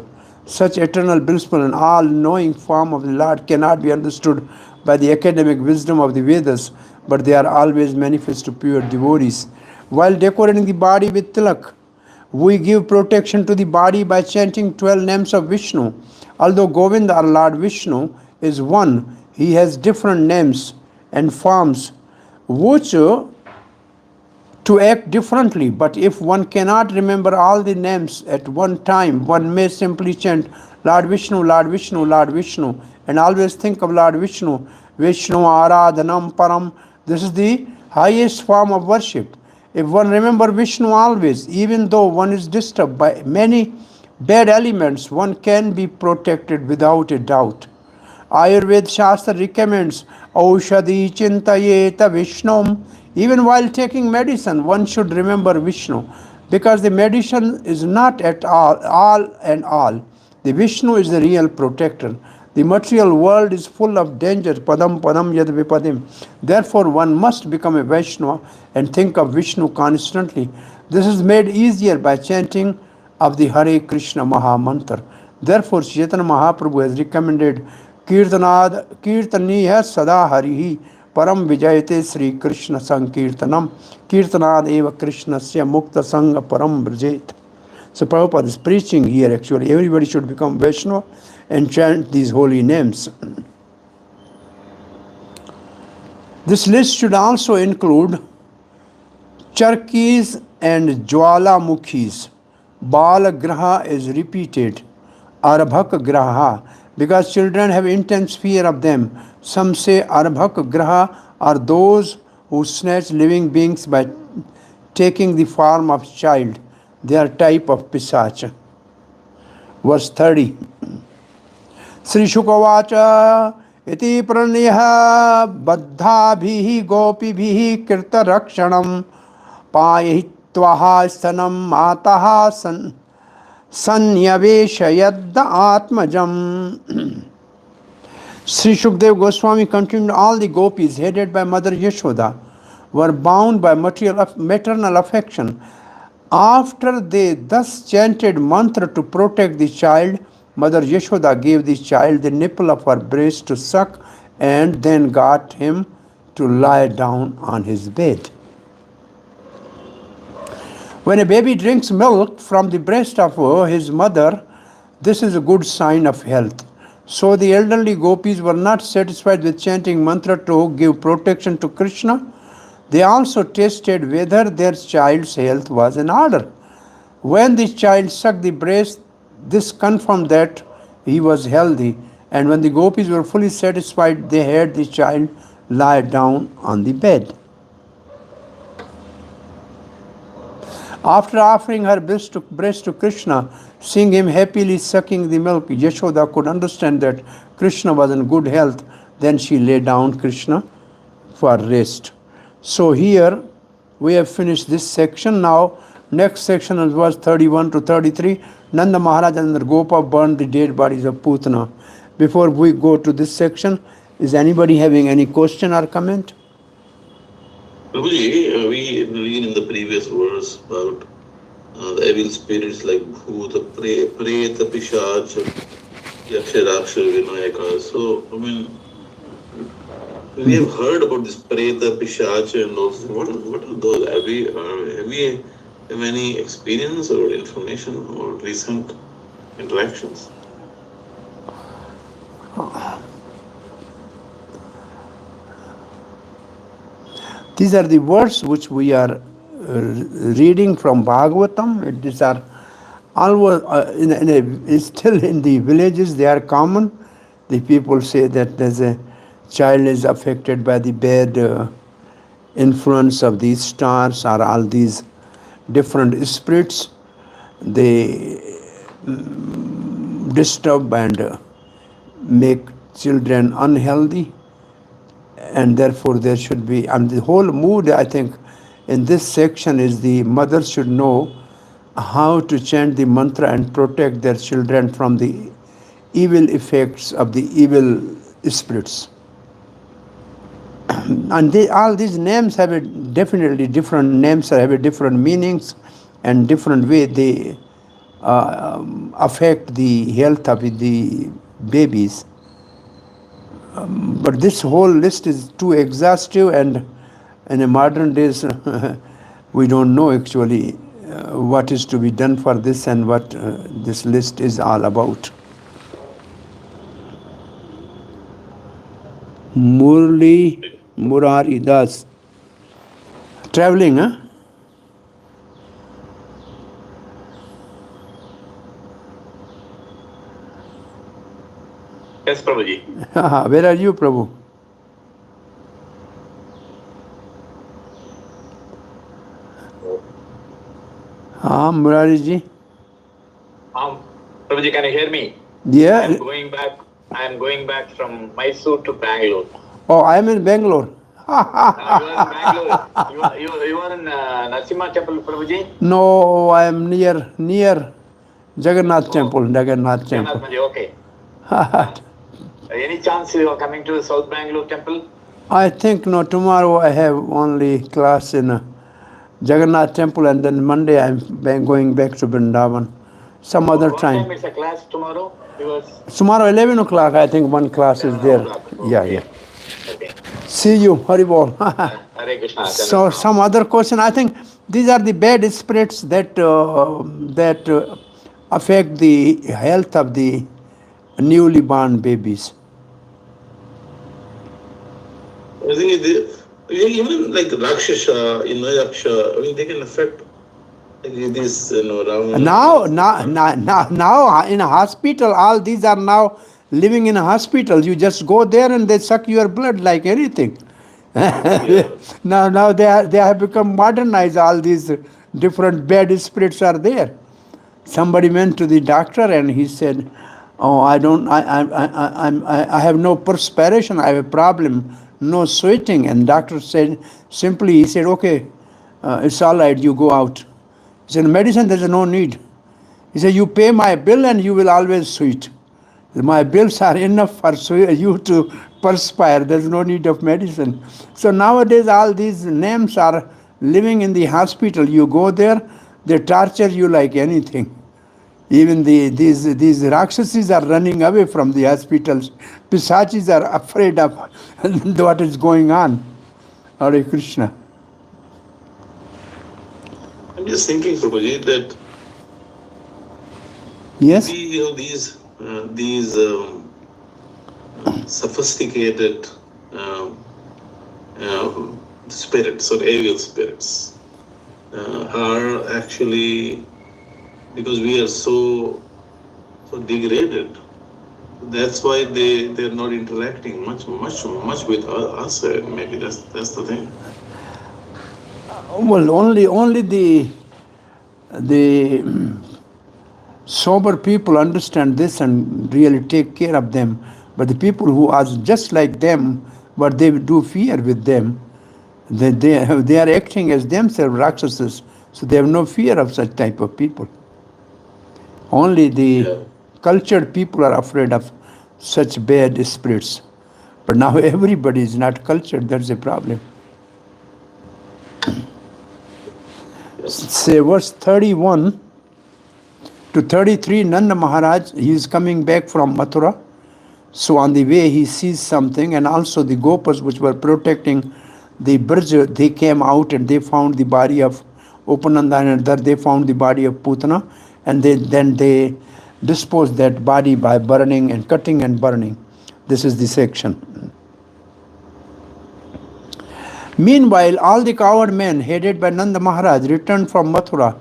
Such eternal, blissful and all-knowing form of the Lord cannot be understood by the academic wisdom of the Vedas, but they are always manifest to pure devotees. While decorating the body with tilak, we give protection to the body by chanting 12 names of Vishnu. Although Govinda or Lord Vishnu is one, he has different names and forms which to act differently. But if one cannot remember all the names at one time, one may simply chant Lord Vishnu, Lord Vishnu, Lord Vishnu, and always think of Lord Vishnu. Vishnu Aradhanam Param. This is the highest form of worship. If one remembers Vishnu always, even though one is disturbed by many bad elements, one can be protected without a doubt. Ayurveda Shastra recommends Aushadhi Chintayeta Vishnum. Even while taking medicine, one should remember Vishnu, because the medicine is not at all. The Vishnu is the real protector. The material world is full of danger. Padam padam yad vipadim. Therefore, one must become a Vaishnava and think of Vishnu constantly. This is made easier by chanting of the Hare Krishna Maha Mantra. Therefore, Chaitanya Mahaprabhu has recommended Kirtaniya Sada Harihi Param Vijayate Sri Krishna Sankirtanam Kirtanad Eva Krishnasya Mukta Sangha Param Brajet. So Prabhupada is preaching here actually. Everybody should become Vaishnava and chant these holy names. This list should also include Charkis and Jwalamukhis. Bala Graha is repeated. Arbhak Graha, because children have intense fear of them. Some say Arbhak Graha are those who snatch living beings by taking the form of child. They are type of Pisacha. Verse 30. Sri Shukavacha iti praniha baddhabhihi gopibhihi kirta rakshanam payahitvaha stanam mataha sanyaveshayadda atmajam. Sri Shukdev Goswami continued, all the gopis headed by Mother Yashoda were bound by maternal affection After they thus chanted mantra to protect the child, Mother Yashoda gave the child the nipple of her breast to suck and then got him to lie down on his bed. When a baby drinks milk from the breast of his mother, this is a good sign of health. So the elderly gopis were not satisfied with chanting mantra to give protection to Krishna. They also tested whether their child's health was in order. When the child sucked the breast, this confirmed that he was healthy, and when the gopis were fully satisfied, they had the child lie down on the bed. After offering her breast to Krishna, seeing him happily sucking the milk, Yashoda could understand that Krishna was in good health. Then she lay down Krishna for rest. So here we have finished this section. Now next section is verse 31 to 33. Nanda Maharaj and Gopa burned the dead bodies of Putana. Before we go to this section, is anybody having any question or comment? Prabhuji, we read in the previous verse about the evil spirits like Bhuta, Preta, Pishach, Yaksha, Raksha, Vinayaka. So, I mean, we have heard about this Preta, Pishach and those. What are those? Have we have any experience or information or recent interactions? These are the words which we are reading from Bhagvatam. These are always still in the villages. They are common. The people say that there's a child is affected by the bad influence of these stars or all these different spirits. They disturb and make children unhealthy. And therefore there should be, and the whole mood, I think, in this section is the mothers should know how to chant the mantra and protect their children from the evil effects of the evil spirits. And all these names have definitely different names, have a different meanings and different way they affect the health of the babies. But this whole list is too exhaustive, and in the modern days we don't know actually what is to be done for this and what this list is all about. Murari Das. Traveling, huh? Yes, Prabhuji. Where are you, Prabhu? Murari ji. Prabhuji, can you hear me? Yeah. I am going back from Mysore to Bangalore. Oh, I am in Bangalore. You are in Bangalore. You are in Narasimha Temple, Prabhuji? No, I am near Jagannath Temple. Jagannath Temple. Okay. Any chance you are coming to South Bangalore Temple? I think no. Tomorrow I have only class in Jagannath Temple, and then Monday I am going back to Vrindavan. Some other What time. time is the class tomorrow? Tomorrow 11 o'clock. I think one class is there. Yeah. Okay. See you. Haribol. Hare Krishna. So some other question. I think these are the bad spirits that affect the health of the newly born babies. I think even like Rakshasa, Yaksha, I mean, they can affect this, Ravana. Now in a hospital, all these are now living in a hospital. You just go there and they suck your blood like anything. Yeah. Now they have become modernized. All these different bad spirits are there. Somebody went to the doctor and he said, "Oh, I have no perspiration. I have a problem, no sweating." And doctor said simply, he said, "Okay, it's all right. You go out." He said, "Medicine, there's no need." He said, "You pay my bill and you will always sweat. My bills are enough for you to perspire. There's no need of medicine." So nowadays all these names are living in the hospital. You go there, They torture you like anything. Even these Rakshasas are running away from the hospitals. Pisachis are afraid of what is going on. Hare Krishna. I'm just thinking, Prabhuji, that Yes? these sophisticated spirits or evil spirits are actually, because we are so degraded, that's why they're not interacting much with us. Maybe that's the thing. Well, only the sober people understand this and really take care of them. But the people who are just like them, but they do fear with them, they are acting as themselves Rakshasas, so they have no fear of such type of people. Only the cultured people are afraid of such bad spirits. But now everybody is not cultured, that's a problem. Say verse 31 to 33, Nanda Maharaj, he is coming back from Mathura. So on the way he sees something, and also the Gopas which were protecting the Braj, they came out and they found the body of Upananda, and there they found the body of Putana, and then they disposed that body by burning and cutting and burning. This is the section. Meanwhile, all the cowherd men headed by Nanda Maharaj returned from Mathura,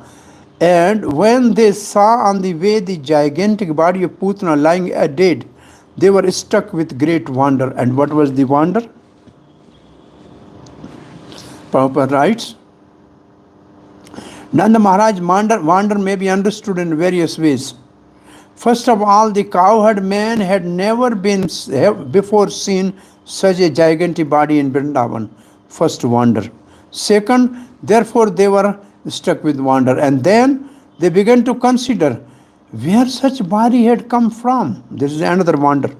and when they saw on the way the gigantic body of Putana lying dead, they were struck with great wonder. And what was the wonder? Prabhupada writes, Nanda Maharaj wonder may be understood in various ways. First of all, the cowherd man had never before seen such a gigantic body in Vrindavan. First wonder. Second, therefore they were struck with wonder. And then they began to consider where such body had come from. This is another wonder.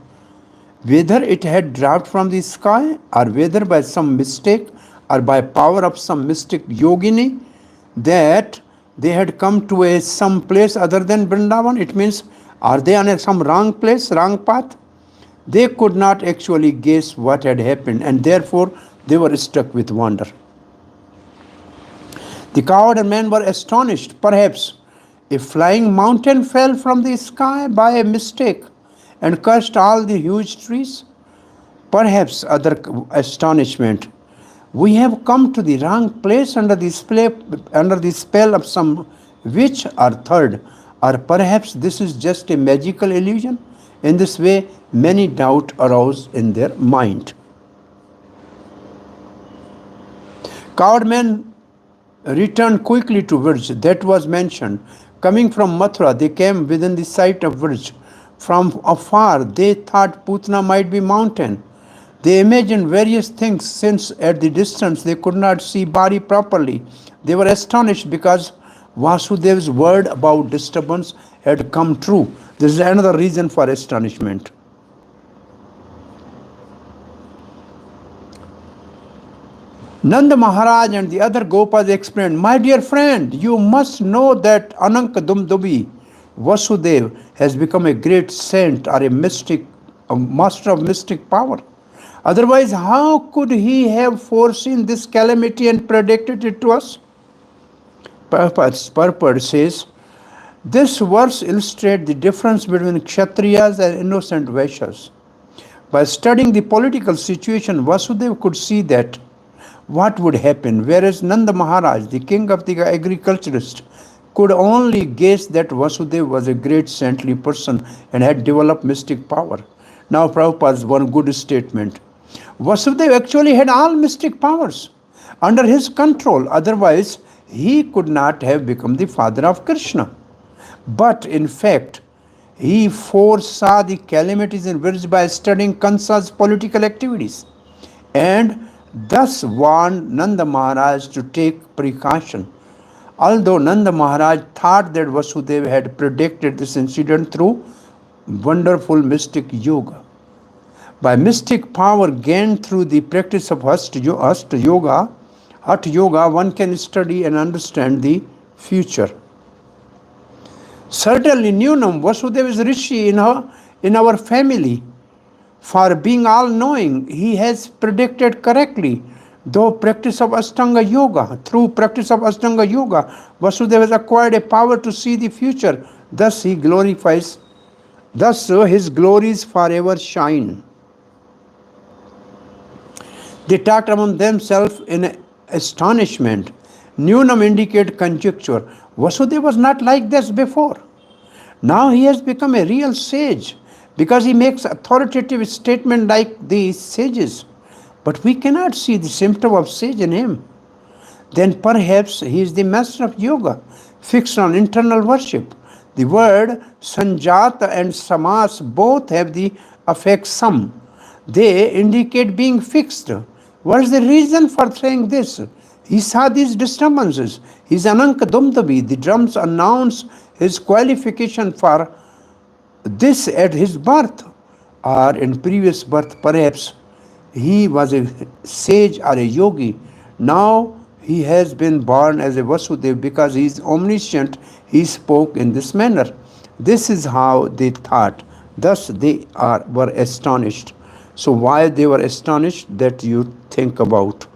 Whether it had dropped from the sky, or whether by some mistake or by power of some mystic yogini, that they had come to some place other than Vrindavan. It means, are they on some wrong place, wrong path? They could not actually guess what had happened, and therefore they were struck with wonder. The cowherd men were astonished. Perhaps a flying mountain fell from the sky by a mistake and crushed all the huge trees. Perhaps other astonishment. We have come to the wrong place under the spell of some witch. Or third, or perhaps this is just a magical illusion. In this way, many doubts arose in their mind. Cowherd men returned quickly to Vrij, that was mentioned. Coming from Mathura, they came within the sight of Vrij. From afar, they thought Putana might be mountain. They imagined various things, since at the distance they could not see body properly. They were astonished because Vasudev's word about disturbance had come true. This is another reason for astonishment. Nanda Maharaj and the other Gopas explained, my dear friend, you must know that Ananka Dumdubi, Vasudev, has become a great saint or a mystic, a master of mystic power. Otherwise, how could he have foreseen this calamity and predicted it to us? Purport says, this verse illustrates the difference between Kshatriyas and innocent Vaishyas. By studying the political situation, Vasudev could see that what would happen, whereas Nanda Maharaj, the king of the agriculturists, could only guess that Vasudeva was a great saintly person and had developed mystic power. Now Prabhupada's one good statement. Vasudeva actually had all mystic powers under his control, otherwise he could not have become the father of Krishna. But in fact, he foresaw the calamities in Vrij by studying Kansa's political activities, and thus warned Nanda Maharaj to take precaution. Although Nanda Maharaj thought that Vasudeva had predicted this incident through wonderful mystic yoga. By mystic power gained through the practice of Hatha yoga, one can study and understand the future. Certainly, Nunam, Vasudeva is Rishi in our family. For being all-knowing, he has predicted correctly. Through practice of Ashtanga Yoga, Vasudeva has acquired a power to see the future. Thus his glories forever shine. They talked among themselves in astonishment. Nunam indicate conjecture. Vasudeva was not like this before. Now he has become a real sage because he makes authoritative statement like the sages. But we cannot see the symptom of sage in him. Then perhaps he is the master of yoga, fixed on internal worship. The word sanjata and samas both have the affix sam. They indicate being fixed. What is the reason for saying this? He saw these disturbances. His Ananka Dumdabi, the drums announce his qualification for this at his birth or in previous birth. Perhaps he was a sage or a yogi. Now he has been born as a Vasudev because he is omniscient. He spoke in this manner. This is how they thought. Thus they were astonished. So why they were astonished, that you think about.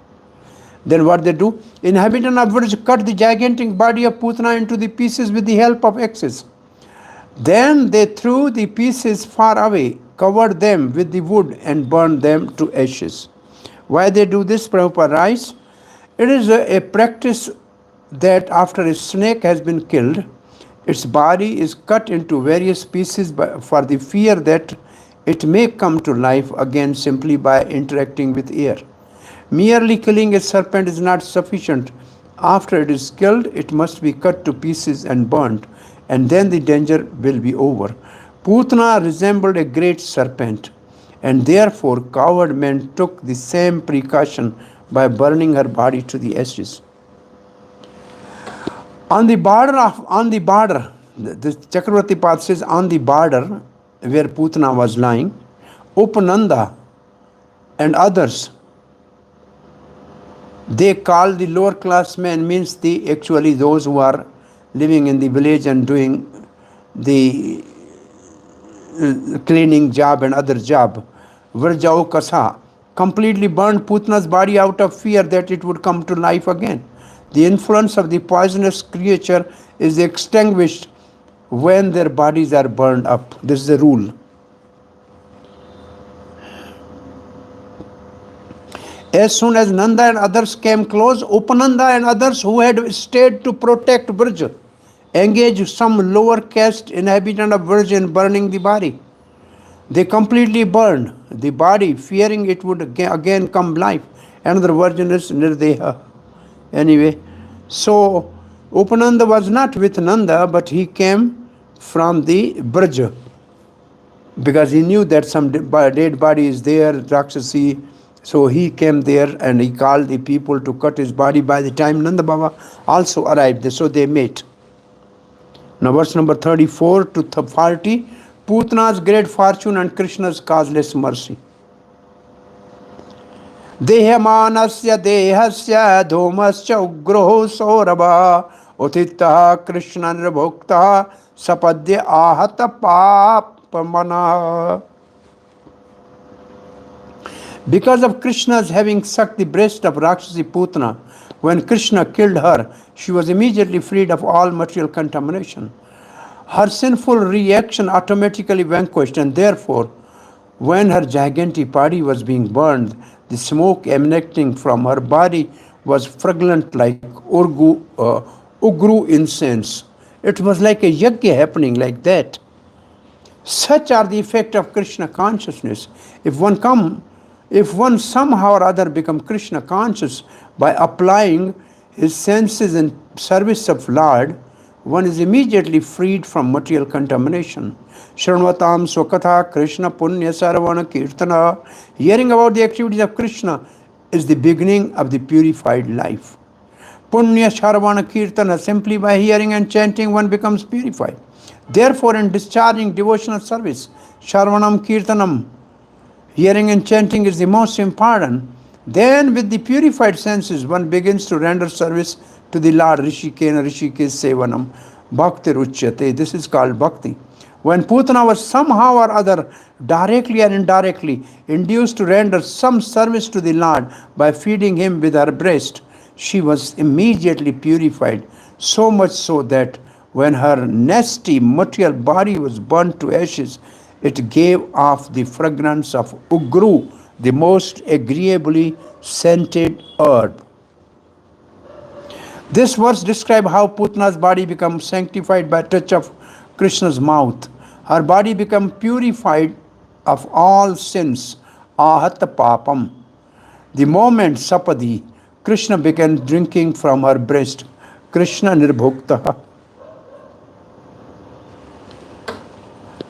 Then what they do? Inhabitant of Vraj cut the gigantic body of Putana into the pieces with the help of axes. Then they threw the pieces far away, covered them with the wood and burned them to ashes. Why they do this, Prabhupada writes? It is a practice that after a snake has been killed, its body is cut into various pieces for the fear that it may come to life again simply by interacting with air. Merely killing a serpent is not sufficient. After it is killed, it must be cut to pieces and burnt, and then the danger will be over. Putana resembled a great serpent, and therefore coward men took the same precaution by burning her body to the ashes. On the border, the Chakravarti Path says, on the border where Putana was lying, Upananda and others, they call the lower class men, means actually those who are living in the village and doing the cleaning job and other job. Vrjao Kasa completely burned Putana's body out of fear that it would come to life again. The influence of the poisonous creature is extinguished when their bodies are burned up. This is the rule. As soon as Nanda and others came close, Upananda and others who had stayed to protect Vraj engaged some lower caste inhabitant of Vraj in burning the body. They completely burned the body, fearing it would again come life. Another version is Nirdeha. Anyway, so Upananda was not with Nanda, but he came from the Braj because he knew that some dead body is there, Rakshasi. So he came there and he called the people to cut his body. By the time Nanda Baba also arrived, so they met. Now verse number 34 to 40, Putana's great fortune and Krishna's causeless mercy. Dehamanasya dehasya dhomasya ugroho saurabha utita Krishna nirabhukta sapadya ahata papamana. Because of Krishna's having sucked the breast of Rakshasi Putana, when Krishna killed her, she was immediately freed of all material contamination. Her sinful reaction automatically vanquished, and therefore, when her gigantic body was being burned, the smoke emanating from her body was fragrant like ugru incense. It was like a yajna happening like that. Such are the effect of Krishna consciousness. If one somehow or other become Krishna conscious by applying his senses in service of Lord, one is immediately freed from material contamination. Shranvatam Swakatha Krishna Punya Sarvana Kirtana. Hearing about the activities of Krishna is the beginning of the purified life. Punya Sarvana Kirtana, simply by hearing and chanting one becomes purified. Therefore, in discharging devotional service, Sarvanam Kirtanam, hearing and chanting is the most important. Then with the purified senses, one begins to render service to the Lord Rishikena Rishikesh Sevanam Bhakti Ruchyate. This is called bhakti. When Putana was somehow or other, directly or indirectly, induced to render some service to the Lord by feeding him with her breast, she was immediately purified, so much so that when her nasty material body was burnt to ashes, it gave off the fragrance of ugru, the most agreeably scented herb. This verse describes how Putana's body becomes sanctified by touch of Krishna's mouth. Her body becomes purified of all sins, ahat papam. The moment sapadi, Krishna began drinking from her breast. Krishna nirbhukta.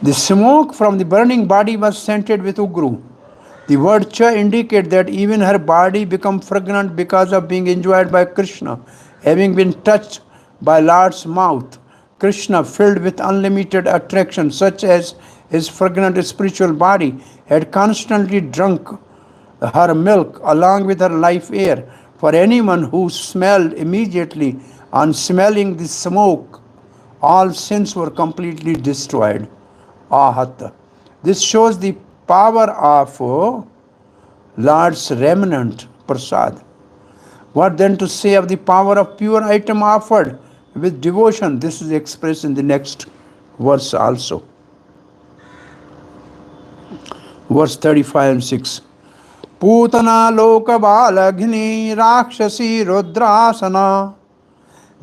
The smoke from the burning body was scented with ugru. The word cha indicates that even her body became fragrant because of being enjoyed by Krishna. Having been touched by Lord's mouth, Krishna, filled with unlimited attraction, such as his fragrant spiritual body, had constantly drunk her milk along with her life air. For anyone who smelled immediately on smelling the smoke, all sins were completely destroyed. Ahata. This shows the power of Lord's remnant, prasad. What then to say of the power of pure item offered with devotion? This is expressed in the next verse also. Verse 35 and 6. Putana loka balagni rakshasi rudrasana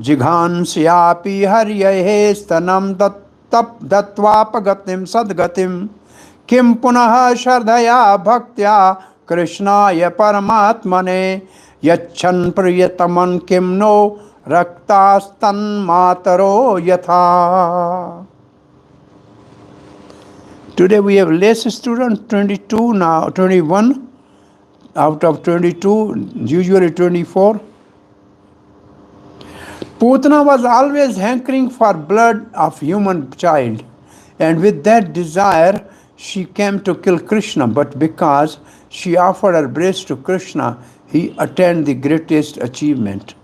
jighansyapi haryahe stanam datvapagatim sadgatim kim punaha shardhaya bhaktya krishnaya paramatmane yachan priyataman kim no raktastan mataro yatha. Today we have less students, 22 now, 21 out of 22, usually 24. Putana was always hankering for blood of human child, and with that desire she came to kill Krishna, but because she offered her breast to Krishna, he attained the greatest achievement.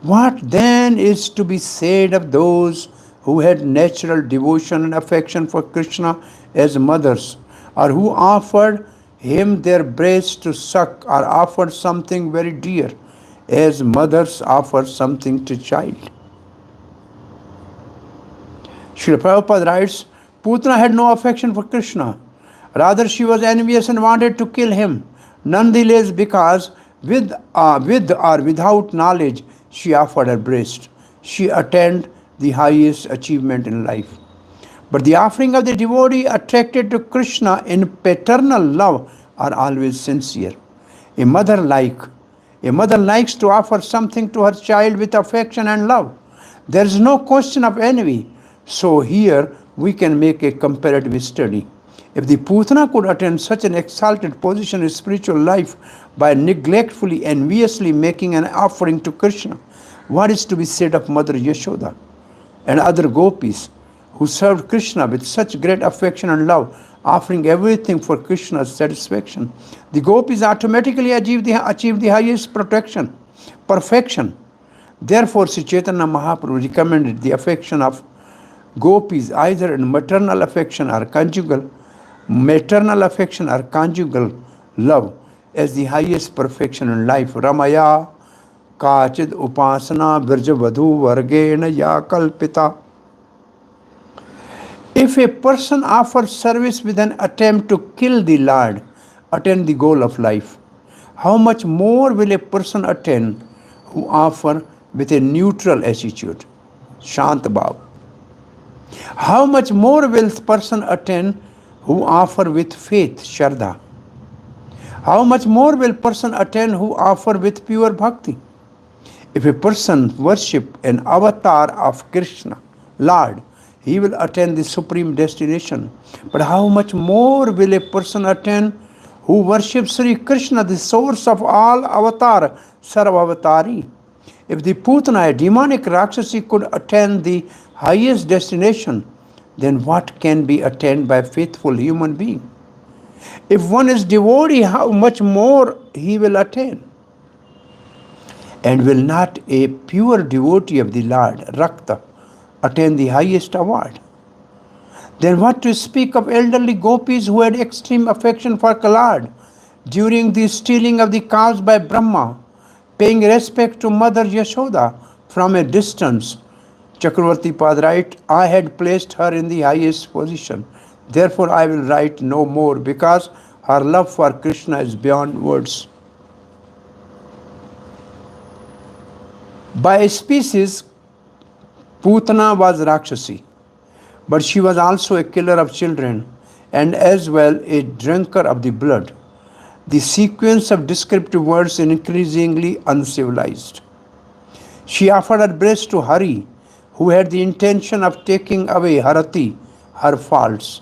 What then is to be said of those who had natural devotion and affection for Krishna as mothers, or who offered him their breasts to suck, or offered something very dear, as mothers offer something to child? Srila Prabhupada writes, Putana had no affection for Krishna. Rather, she was envious and wanted to kill him. Nonetheless, because with or without knowledge, she offered her breast, she attained the highest achievement in life. But the offering of the devotee attracted to Krishna in paternal love are always sincere. A mother likes to offer something to her child with affection and love. There is no question of envy. So here we can make a comparative study. If the Putana could attain such an exalted position in spiritual life by neglectfully, enviously making an offering to Krishna, what is to be said of Mother Yashoda and other gopis who served Krishna with such great affection and love, offering everything for Krishna's satisfaction? The gopis automatically achieved the highest perfection. Therefore, Sri Chaitanya Mahaprabhu recommended the affection of gopis either in maternal affection or conjugal love as the highest perfection in life. Ramaya kachid upasana virjavadhu vargena ya kalpita. If a person offers service with an attempt to kill the Lord, attain the goal of life, how much more will a person attain who offer with a neutral attitude, Shant Bhav? How much more will a person attain who offer with faith, Shraddha? How much more will a person attain who offer with pure bhakti? If a person worship an avatar of Krishna, Lord, he will attain the supreme destination. But how much more will a person attain who worships Sri Krishna, the source of all avatar, Sarvabhauma? If the Putana, a demonic Rakshasi, could attain the highest destination, then what can be attained by a faithful human being? If one is devotee, how much more he will attain? And will not a pure devotee of the Lord, Rakta, attain the highest award? Then what to speak of elderly gopis who had extreme affection for Lord during the stealing of the cows by Brahma, paying respect to Mother Yashoda from a distance? Chakravarti Pad writes, I had placed her in the highest position. Therefore I will write no more, because her love for Krishna is beyond words. By species, Putana was Rakshasi, but she was also a killer of children and as well a drinker of the blood. The sequence of descriptive words is increasingly uncivilized. She offered her breast to Hari, who had the intention of taking away Harati, her faults.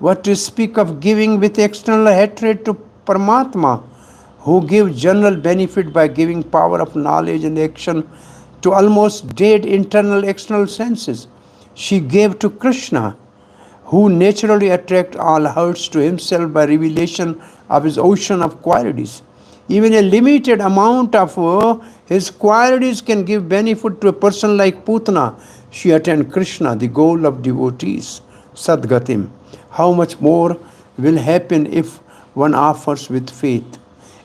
What to speak of giving with external hatred to Paramatma, who gives general benefit by giving power of knowledge and action to almost dead internal external senses? She gave to Krishna, who naturally attracts all hearts to himself by revelation of his ocean of qualities. Even a limited amount of his qualities can give benefit to a person like Putana. She attained Krishna, the goal of devotees, Sadgatim. How much more will happen if one offers with faith?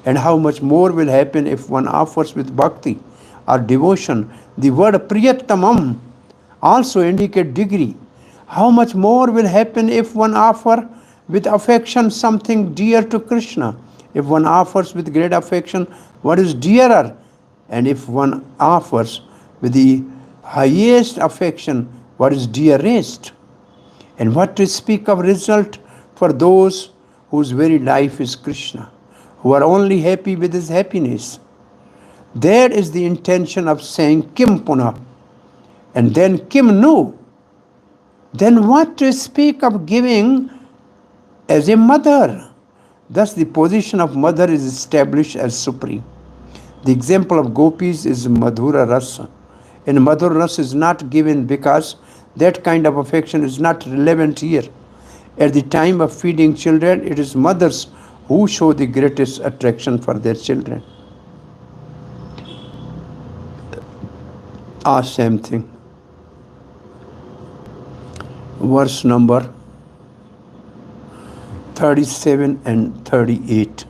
And how much more will happen if one offers with bhakti or devotion? The word Priyattamam also indicates degree. How much more will happen if one offers with affection something dear to Krishna? If one offers with great affection what is dearer? And if one offers with the highest affection what is dearest? And what to speak of result for those whose very life is Krishna, who are only happy with his happiness? There is the intention of saying Kim Puna, and then Kim Nu. Then what to speak of giving as a mother? Thus the position of mother is established as supreme. The example of gopis is Madhura Rasa. And Madhura Rasa is not given because that kind of affection is not relevant here. At the time of feeding children, it is mothers who show the greatest attraction for their children. Same thing. Verse number 37 and 38.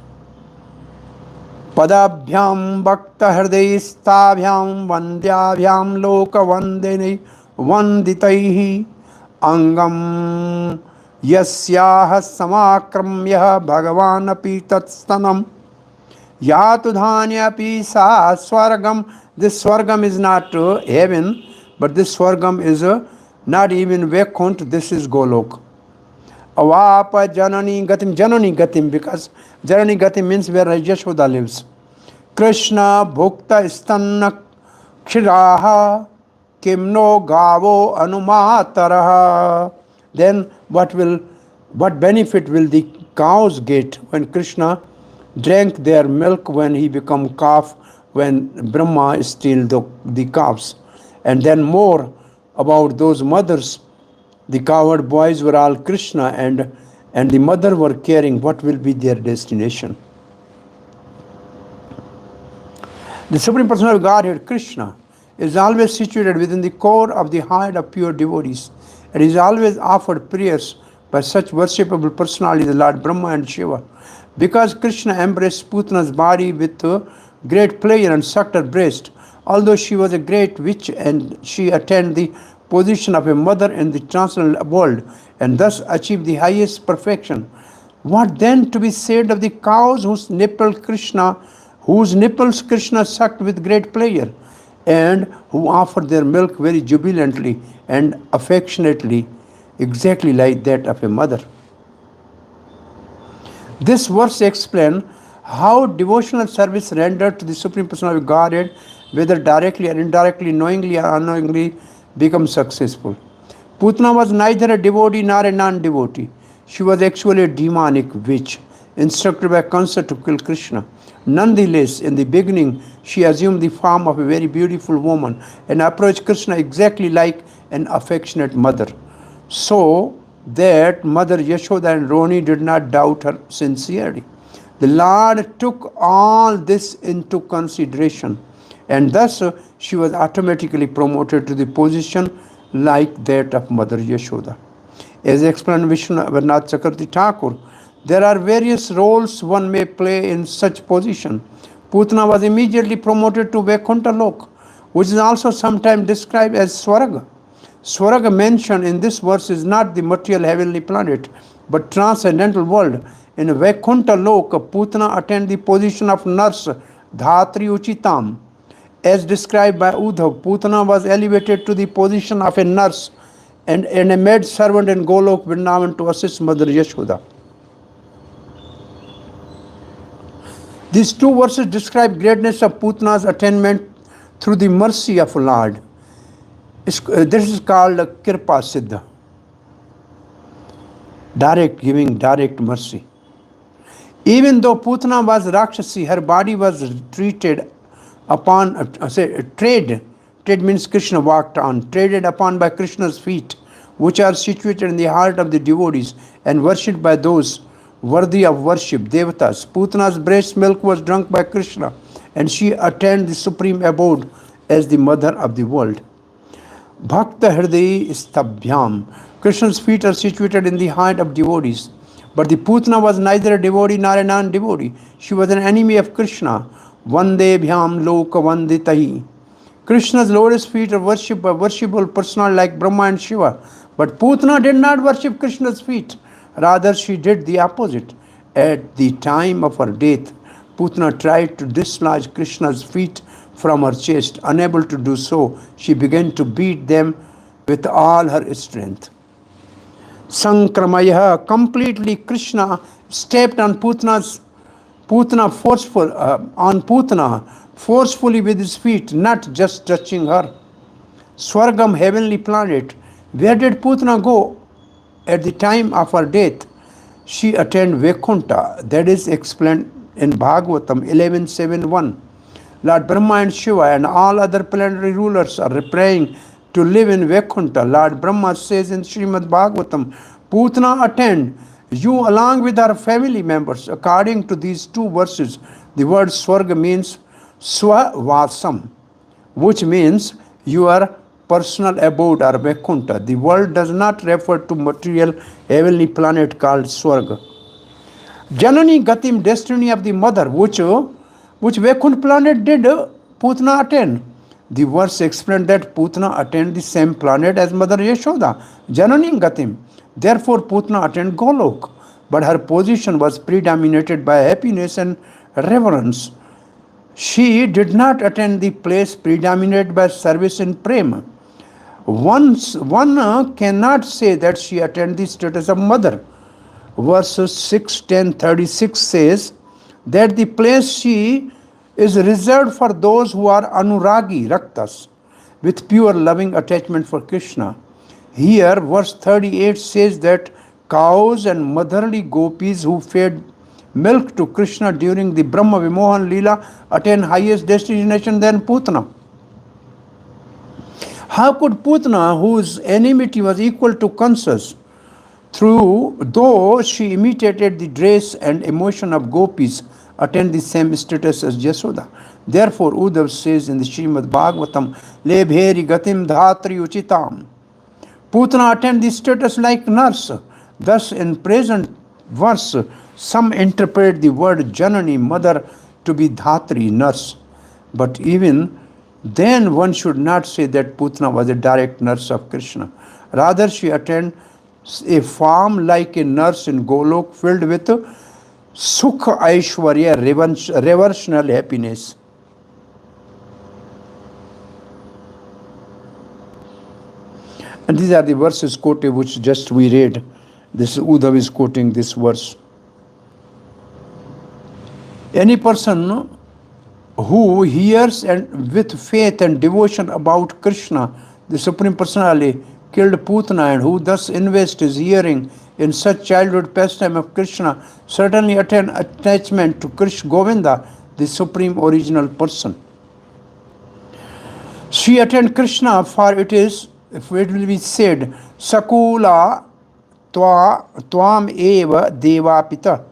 Padabhyam bhakta hridayistabhyam vandyabhyam loka vandene vanditaihi angam yasyah samakramya bhagavan api tatstanam yatu dhanya api sa swargam. This swargam is not heaven, but this swargam is not even Vaikuntha, this is Golok. Avapa janani gatim, because janani gatim means where Yashoda lives. Krishna bhukta stanna kshiraha kimno gavo anumataraha. Then what benefit will the cows get when Krishna drank their milk, when he become calf, when Brahma steal the calves? And then more about those mothers. The cowherd boys were all Krishna, and the mother were caring what will be their destination. The Supreme Personality of Godhead, Krishna, is always situated within the core of the heart of pure devotees, and is always offered prayers by such worshipable personalities, the Lord Brahma and Shiva. Because Krishna embraced Putana's body with great pleasure and sucked her breast, although she was a great witch and she attained the position of a mother in the transcendental world and thus achieved the highest perfection. What then to be said of the cows whose nipples Krishna sucked with great pleasure, and who offered their milk very jubilantly and affectionately, exactly like that of a mother? This verse explains how devotional service rendered to the Supreme Personality of Godhead, whether directly or indirectly, knowingly or unknowingly, becomes successful. Putana was neither a devotee nor a non-devotee. She was actually a demonic witch, instructed by Kansa to kill Krishna. Nonetheless, in the beginning, she assumed the form of a very beautiful woman and approached Krishna exactly like an affectionate mother. So that Mother Yashoda and Roni did not doubt her sincerity. The Lord took all this into consideration and thus she was automatically promoted to the position like that of Mother Yashoda. As explained Vishwanath Chakravarti Thakur, there are various roles one may play in such position. Putana was immediately promoted to Vaikuntha Lok, which is also sometimes described as Swarga. Swarga mentioned in this verse is not the material heavenly planet, but transcendental world. In Vaikuntha Lok, Putana attained the position of nurse, Dhatri Uchitam. As described by Uddhav, Putana was elevated to the position of a nurse and a maid servant in Golok Vrindavan to assist Mother Yashoda. These two verses describe greatness of Putana's attainment through the mercy of Lord. This is called Kirpa Siddha. Giving direct mercy. Even though Putana was Rakshasi, her body was treated upon, trade means Krishna walked on, traded upon by Krishna's feet, which are situated in the heart of the devotees and worshipped by those worthy of worship, devatas. Putana's breast milk was drunk by Krishna, and she attained the supreme abode as the mother of the world. Bhakta Hriday Stabhyam. Krishna's feet are situated in the heart of devotees. But the Putana was neither a devotee nor a non-devotee. She was an enemy of Krishna. Vande Bhyam Loka Vanditahi. Krishna's lotus feet are worshipped by worshipable persons like Brahma and Shiva. But Putana did not worship Krishna's feet. Rather, she did the opposite. At the time of her death, Putana tried to dislodge Krishna's feet from her chest. Unable to do so, she began to beat them with all her strength. Sankramaya, completely Krishna stepped on Putana forcefully with his feet, not just touching her. Swargam, heavenly planet. Where did Putana go? At the time of her death, she attained Vaikuntha. That is explained in Bhagvatam 11.7.1. Lord Brahma and Shiva and all other planetary rulers are praying to live in Vaikuntha. Lord Brahma says in Srimad Bhagavatam, Putana attained you along with our family members. According to these two verses, the word Swarga means Swavasam, which means your personal abode or Vaikuntha. The word does not refer to material heavenly planet called Swarga. Janani Gatim, destiny of the mother, which Vaikuntha planet did Putana attain? The verse explained that Putana attained the same planet as Mother Yashoda, Janani Gatim. Therefore, Putana attained Golok, but her position was predominated by happiness and reverence. She did not attain the place predominated by service and prema. One cannot say that she attained the status of mother. Verses 6, 10, 36 says that the place she is reserved for those who are anuragi, raktas, with pure loving attachment for Krishna. Here, verse 38 says that cows and motherly gopis who fed milk to Krishna during the Brahma Vimohan Leela attain highest destination than Putana. How could Putana, whose enmity was equal to Kansa's, though she imitated the dress and emotion of gopis, attain the same status as Yasoda? Therefore, Uddhav says in the Srimad Bhagavatam, Le bheri gatim dhatri uchitam. Putana attained the status like nurse. Thus, in present verse, some interpret the word Janani, mother, to be Dhatri, nurse. But even then, one should not say that Putana was a direct nurse of Krishna. Rather, she attained a farm like a nurse in Golok filled with Sukha Aishwarya, reversional happiness. And these are the verses quoted which just we read. This Uddhav is quoting this verse. Any person who hears and with faith and devotion about Krishna, the Supreme Personality, killed Putana, and who thus invests his hearing in such childhood pastime of Krishna, certainly attain attachment to Krishna Govinda, the Supreme Original Person. She attained Krishna, for it will be said, Sakula Tvam Eva Deva Pita.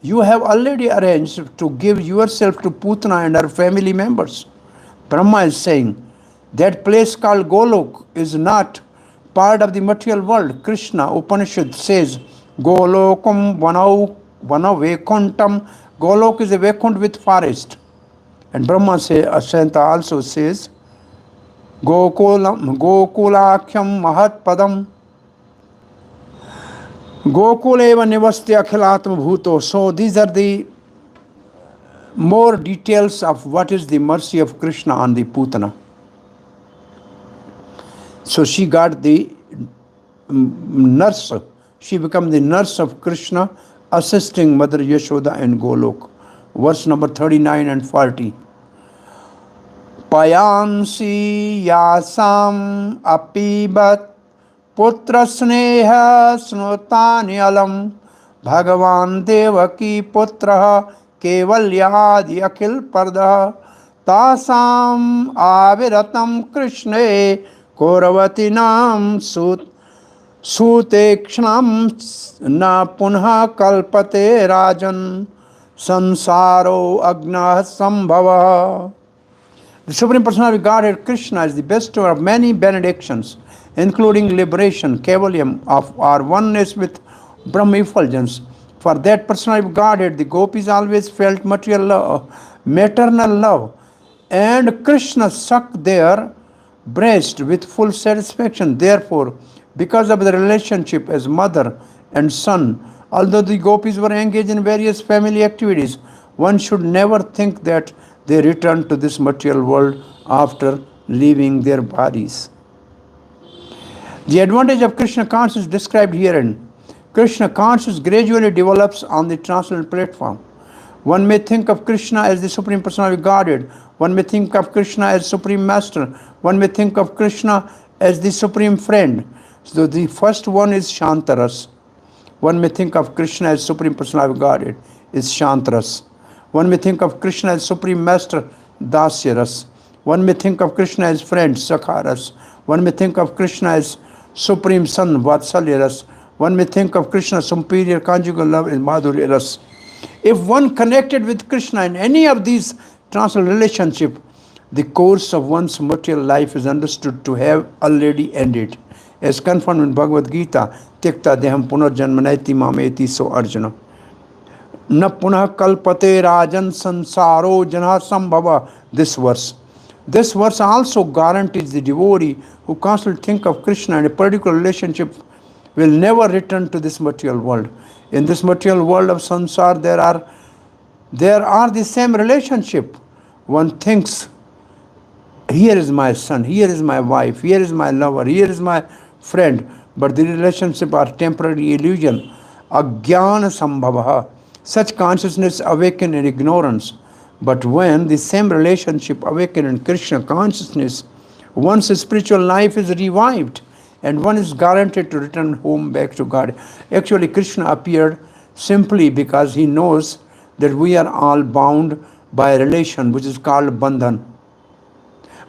You have already arranged to give yourself to Putana and her family members. Brahma is saying that place called Golok is not part of the material world. Krishna Upanishad says, Golokum Vana Vaikuntam. Golok is a Vaikunt with forest. And Brahma Santa also says, Gokulakyam Mahat Padam. Gokuleva Nivasti Akhilatma Bhuto. So these are the more details of what is the mercy of Krishna on the Putana. So she got the nurse. She became the nurse of Krishna, assisting Mother Yashoda in Golok. Verse number 39 and 40. Payansi yasam apibat putra sneha snotani alam Bhagavan devaki putra kevalyadi akhil parda tasam aviratam krishne Kauravatinam sutekshnam na punha kalpate rajan sansaro agna sambhava. The Supreme Personality of Godhead Krishna is the bestower of many benedictions, including liberation, kavalyam of our oneness with Brahma effulgence. For that Personality of Godhead, the gopis always felt material love, maternal love, and Krishna sucked their breast with full satisfaction. Therefore, because of the relationship as mother and son, although the gopis were engaged in various family activities, one should never think that they return to this material world after leaving their bodies. The advantage of Krishna consciousness described herein. Krishna consciousness gradually develops on the transcendental platform. One may think of Krishna as the Supreme Personality of Godhead. One may think of Krishna as Supreme Master. One may think of Krishna as the Supreme Friend. So the first one is Shantaras. One may think of Krishna as Supreme Personality of Godhead, is Shantaras. One may think of Krishna as Supreme Master, Dasyaras. One may think of Krishna as friend, Sakharas. One may think of Krishna as Supreme Son, Vatsalyaras. One may think of Krishna superior conjugal love in Madhuryaras. If one connected with Krishna in any of these transcendental relationship, the course of one's material life is understood to have already ended. As confirmed in Bhagavad Gita, Tikta deham punarjanmanaiti mameti so Arjuna. Na punah kalpate rajan sansaro janha sambhava. This verse also guarantees the devotee who constantly think of Krishna in a particular relationship will never return to this material world. In this material world of sansar, there are the same relationship. One thinks, here is my son, here is my wife, here is my lover, here is my friend, but the relationship are temporary illusion. Gyaan sambhava. Such consciousness awaken in ignorance. But when the same relationship awaken in Krishna consciousness, one's spiritual life is revived and one is guaranteed to return home back to God. Actually, Krishna appeared simply because he knows that we are all bound by a relation which is called bandhan.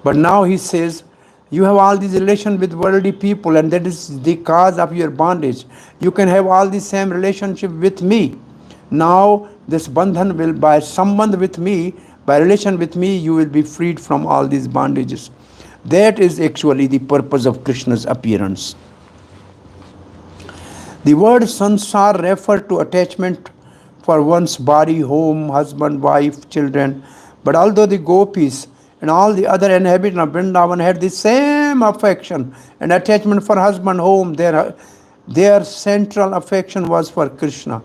But now he says, you have all these relations with worldly people and that is the cause of your bondage. You can have all the same relationship with me. Now this bandhan will, by sambandh with me, by relation with me, you will be freed from all these bondages. That is actually the purpose of Krishna's appearance. The word sansar refers to attachment for one's body, home, husband, wife, children. But although the gopis and all the other inhabitants of Vrindavan had the same affection and attachment for husband, home, their central affection was for Krishna.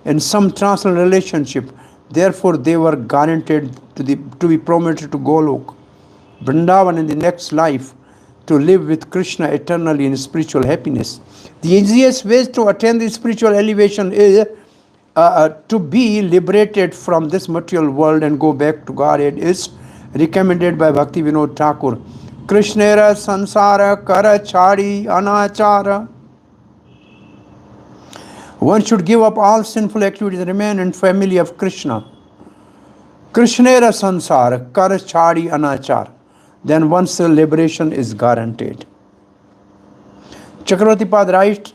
In some transcendental relationship, therefore they were guaranteed to be promoted to Golok, Vrindavan in the next life, to live with Krishna eternally in spiritual happiness. The easiest way to attain the spiritual elevation is to be liberated from this material world and go back to Godhead is recommended by Bhakti Vinod Thakur. Krishnera sansara kara chari anachara. One should give up all sinful activities and remain in family of Krishna. Krishnera sansara kara chari anachara. Then one's liberation is guaranteed. Chakravarti Pad writes,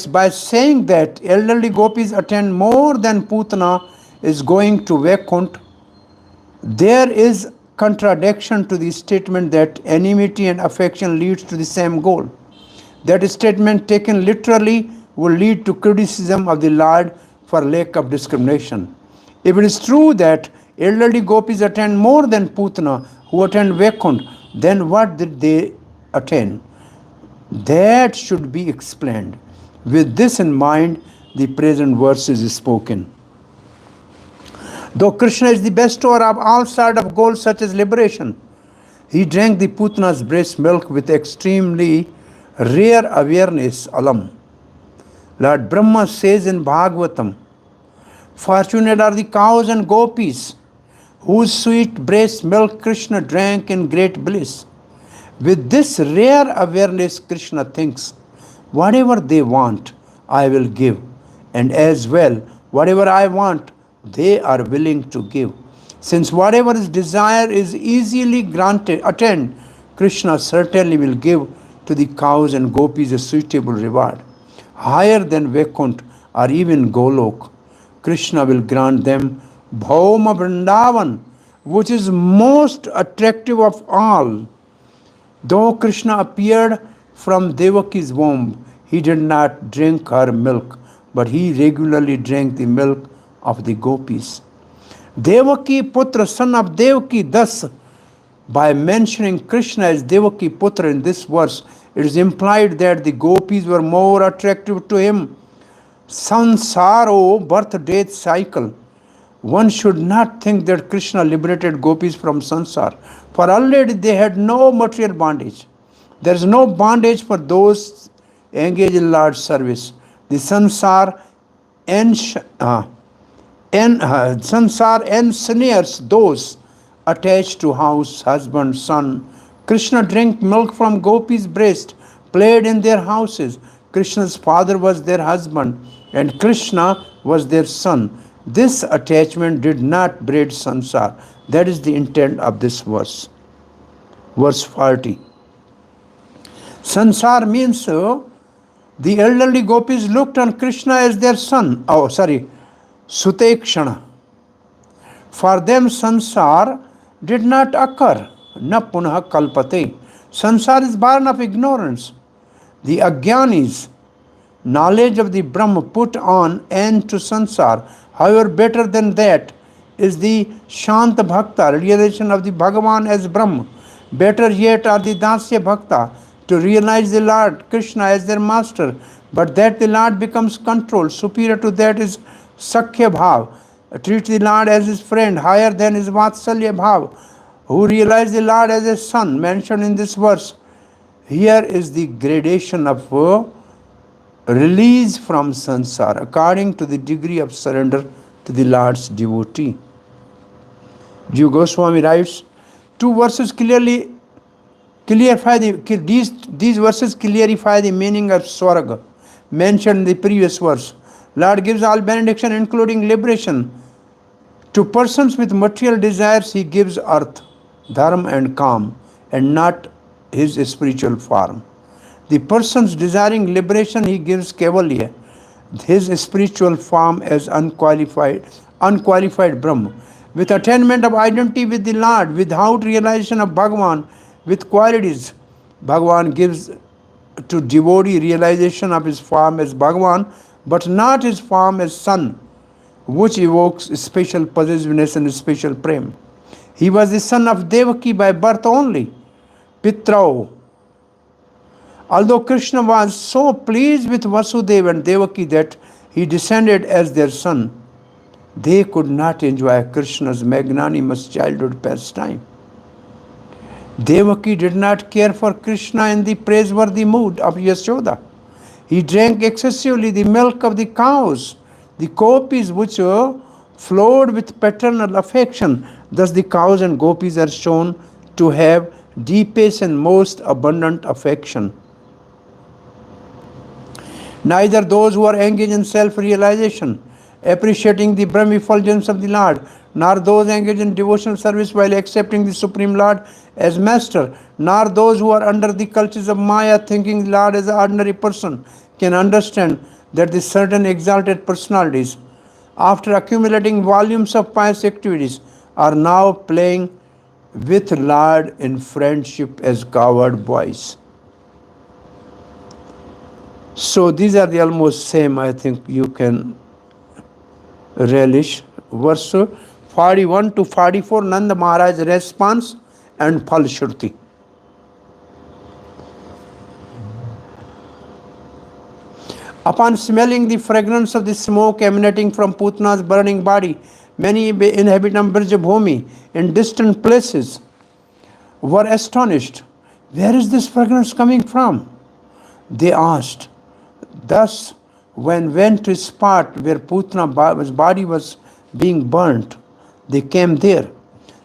by saying that elderly gopis attend more than Putana is going to Vaikunt, there is contradiction to the statement that enmity and affection leads to the same goal. That statement taken literally will lead to criticism of the Lord for lack of discrimination. If it is true that elderly gopis attend more than Putana who attend Vaikuntha, then what did they attain? That should be explained. With this in mind, the present verse is spoken. Though Krishna is the bestower of all sorts of goals such as liberation, he drank the Putana's breast milk with extremely rare awareness alum. Lord Brahma says in Bhagvatam, fortunate are the cows and gopis whose sweet breast milk Krishna drank in great bliss. With this rare awareness, Krishna thinks, whatever they want, I will give. And as well, whatever I want, they are willing to give. Since whatever is desired is easily granted, attained, Krishna certainly will give to the cows and gopis a suitable reward. Higher than Vaikuntha or even Golok, Krishna will grant them Bhauma Vrindavan, which is most attractive of all. Though Krishna appeared from Devaki's womb, he did not drink her milk, but he regularly drank the milk of the gopis. Devaki Putra, son of Devaki, thus, by mentioning Krishna as Devaki Putra in this verse, it is implied that the gopis were more attractive to him. Sansaro, birth death cycle. One should not think that Krishna liberated gopis from sansar, for already they had no material bondage. There is no bondage for those engaged in Lord's service. The sansar ensnares those attached to house, husband, son. Krishna drank milk from gopis' breast, played in their houses. Krishna's father was their husband, and Krishna was their son. This attachment did not breed sansar. That is the intent of this verse. Verse 40. Sansar means the elderly gopis looked on Krishna as their son. Sutekshana. For them, sansar did not occur. Na punah kalpate. Sansar is born of ignorance. The agyanis, knowledge of the Brahma, put on end to sansar. However, better than that is the Shanta Bhakta, realization of the Bhagavan as Brahma. Better yet are the Dasya Bhakta, to realize the Lord Krishna as their master, but that the Lord becomes controlled. Superior to that is Sakhya Bhav, treat the Lord as his friend. Higher than is Vatsalya Bhav, who realize the Lord as a son, mentioned in this verse. Here is the gradation of release from sansar according to the degree of surrender to the Lord's devotee. Jiva Goswami writes, two verses clearly clarify these verses clarify the meaning of swarga mentioned in the previous verse. Lord gives all benediction, including liberation. To persons with material desires, he gives earth, dharma and calm, and not his spiritual form. The persons desiring liberation, he gives Kevalya, his spiritual form as unqualified Brahma. With attainment of identity with the Lord, without realization of Bhagavan, with qualities, Bhagavan gives to devotee realization of his form as Bhagavan, but not his form as son, which evokes special possessiveness and special prem. He was the son of Devaki by birth only, Pitrao. Although Krishna was so pleased with Vasudeva and Devaki that he descended as their son, they could not enjoy Krishna's magnanimous childhood pastime. Devaki did not care for Krishna in the praiseworthy mood of Yashoda. He drank excessively the milk of the cows, the gopis which flowed with paternal affection. Thus the cows and gopis are shown to have deepest and most abundant affection. Neither those who are engaged in self-realization, appreciating the Brahma effulgence of the Lord, nor those engaged in devotional service while accepting the Supreme Lord as Master, nor those who are under the cultures of Maya, thinking the Lord as an ordinary person, can understand that the certain exalted personalities, after accumulating volumes of pious activities, are now playing with lard in friendship as coward boys. So these are the almost same, I think you can relish. Verse 41 to 44, Nanda Maharaj response and Phal Shruti. Upon smelling the fragrance of the smoke emanating from Putna's burning body, many inhabitants of Brajabhumi in distant places were astonished. Where is this fragrance coming from? They asked. Thus, when went to a spot where Putna's body was being burnt, they came there.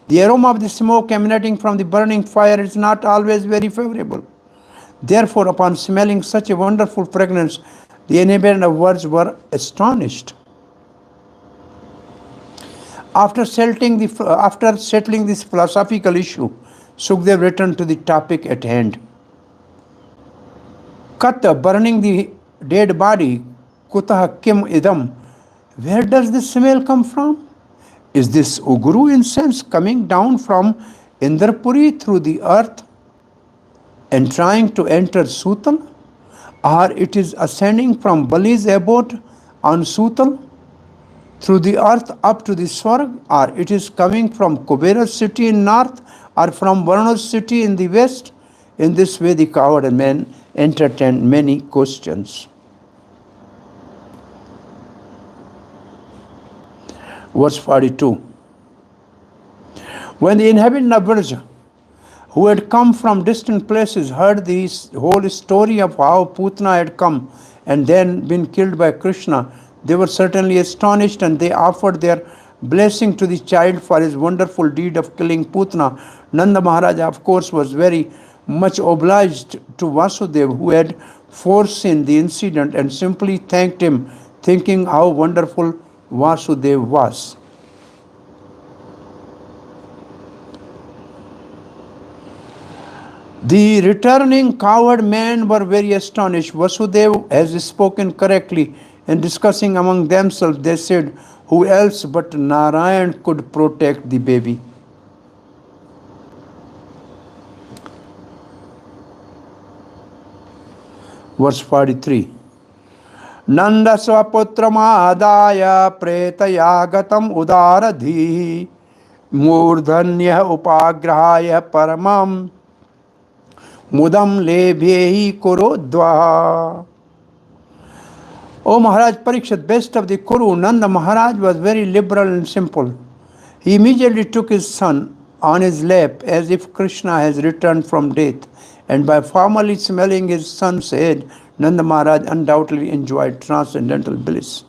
The aroma of the smoke emanating from the burning fire is not always very favorable. Therefore, upon smelling such a wonderful fragrance, the inhabitants of Vraj were astonished. After settling this philosophical issue, Sukdev returned to the topic at hand. Kata, burning the dead body, kutah kim idam. Where does this smell come from? Is this Uguru incense coming down from Indrapuri through the earth and trying to enter Sutal? Or it is ascending from Bali's abode on Sutal through the earth up to the Swarg? Or it is coming from Kubera's city in north or from Varna's city in the west? In this way the coward men entertained many questions. Verse 42. When the inhabitants of Vraj, who had come from distant places, heard the whole story of how Putna had come and then been killed by Krishna, they were certainly astonished, and they offered their blessing to the child for his wonderful deed of killing Putna. Nanda Maharaj, of course, was very much obliged to Vasudev, who had foreseen the incident, and simply thanked him, thinking how wonderful Vasudev was. The returning coward men were very astonished. Vasudev has spoken correctly. In discussing among themselves, they said, who else but Narayan could protect the baby? Verse 43. Nanda swaputramadaya pretayagatam udaradhi murdhanya upagrahaya paramam mudam lebhehi kurodva. O Maharaj Parikshit, best of the Kuru, Nanda Maharaj was very liberal and simple. He immediately took his son on his lap as if Krishna has returned from death, and by formally smelling his son's head, Nanda Maharaj undoubtedly enjoyed transcendental bliss.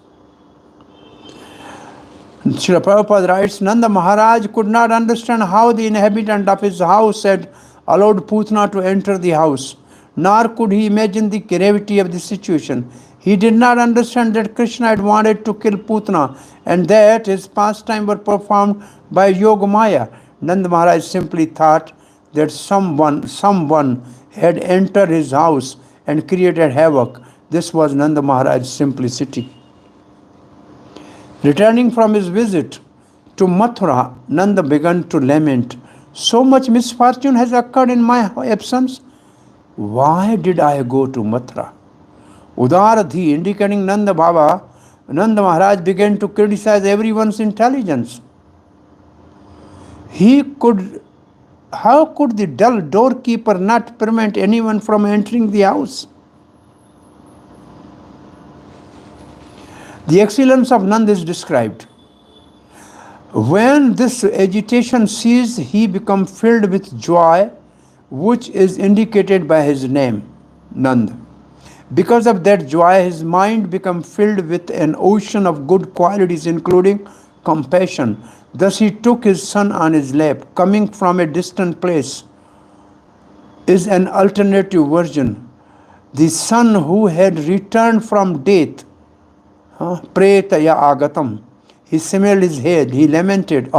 Srila Prabhupada writes, Nanda Maharaj could not understand how the inhabitant of his house had allowed Putna to enter the house, nor could he imagine the gravity of the situation. He did not understand that Krishna had wanted to kill Putna and that his pastime were performed by Yogamaya. Nanda Maharaj simply thought that someone had entered his house and created havoc. This was Nanda Maharaj's simplicity. Returning from his visit to Mathura, Nanda began to lament. So much misfortune has occurred in my absence. Why did I go to Mathura? Udaradhi, indicating Nanda Baba, Nanda Maharaj began to criticize everyone's intelligence. How could the dull doorkeeper not prevent anyone from entering the house? The excellence of Nanda is described. When this agitation ceased, he became filled with joy, which is indicated by his name, Nanda. Because of that joy, his mind became filled with an ocean of good qualities, including compassion. Thus he took his son on his lap. Coming from a distant place is an alternative version. The son who had returned from death, pretaya agatam, he smelled his head, he lamented,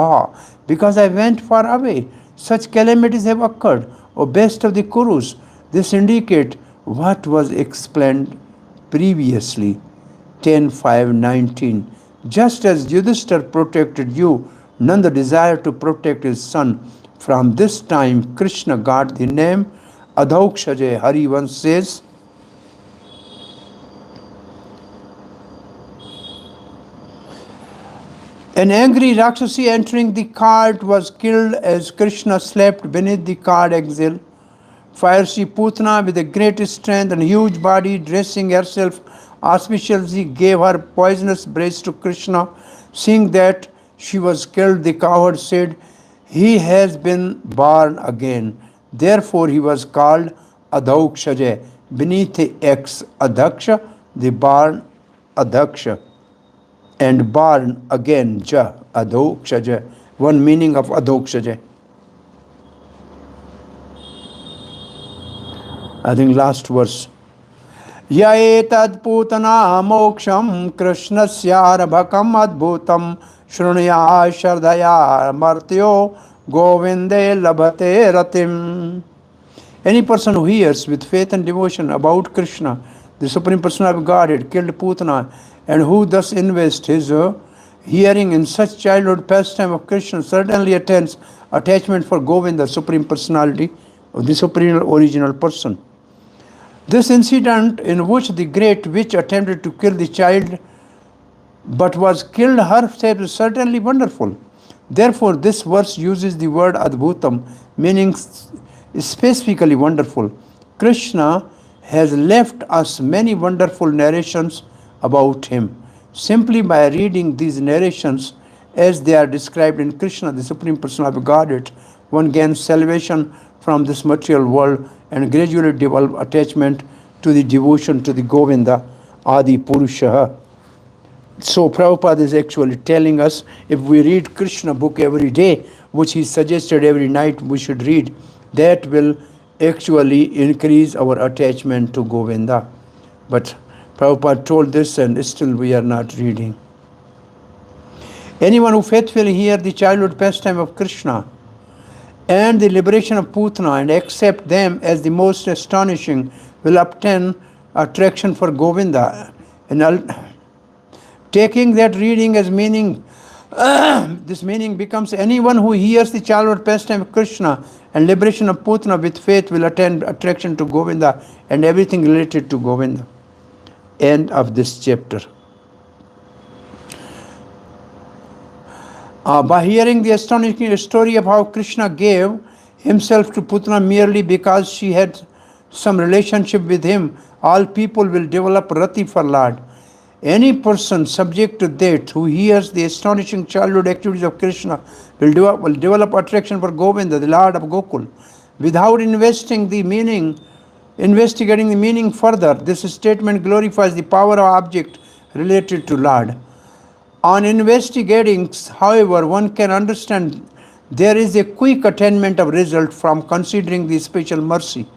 because I went far away, such calamities have occurred. O best of the Kurus, this indicates what was explained previously, 10.5.19. Just as Yudhishthira protected you, Nanda desired to protect his son From this time, Krishna got the name Adhaukshaja. Harivansh says, an angry Rakshasi entering the cart was killed as Krishna slept beneath the cart axle. Fiery Putana, with a great strength and huge body, dressing herself auspiciously, gave her poisonous breath to Krishna. Seeing that she was killed, the coward said, "He has been born again." Therefore he was called Adhaukshaja, beneath the X, Adhaksha, the born Adhaksha, and born again, Ja, Adhaukshaja. One meaning of Adhaukshaja. I think last verse. Ya etad putana moksham krishnasyarabhakam adbhutam shrunaya shardaya martyo govinde labhate ratim. Any person who hears with faith and devotion about Krishna, the Supreme Personality of Godhead, killed Putana, and who thus invests his hearing in such childhood pastime of Krishna, certainly attains attachment for Govinda, Supreme Personality of the Supreme Original Person. This incident, in which the great witch attempted to kill the child but was killed herself, is certainly wonderful. Therefore, this verse uses the word adhbhutam, meaning specifically wonderful. Krishna has left us many wonderful narrations about him. Simply by reading these narrations as they are described in Krishna, the Supreme Personality of Godhead, one gains salvation from this material world and gradually develop attachment to the devotion to the Govinda, Adi Purusha. So Prabhupada is actually telling us, if we read Krishna book every day, which he suggested every night we should read, that will actually increase our attachment to Govinda. But Prabhupada told this and still we are not reading. Anyone who faithfully hears the childhood pastime of Krishna and the liberation of Putana and accept them as the most astonishing will obtain attraction for Govinda. And taking that reading as meaning, this meaning becomes anyone who hears the childhood pastime of Krishna and liberation of Putana with faith will attain attraction to Govinda and everything related to Govinda. End of this chapter. By hearing the astonishing story of how Krishna gave himself to Putana merely because she had some relationship with him, all people will develop rati for Lord. Any person subject to that who hears the astonishing childhood activities of Krishna will develop attraction for Govinda, the Lord of Gokul. Without investigating the meaning further, this statement glorifies the power of object related to Lord. On investigating, however, one can understand there is a quick attainment of result from considering the special mercy.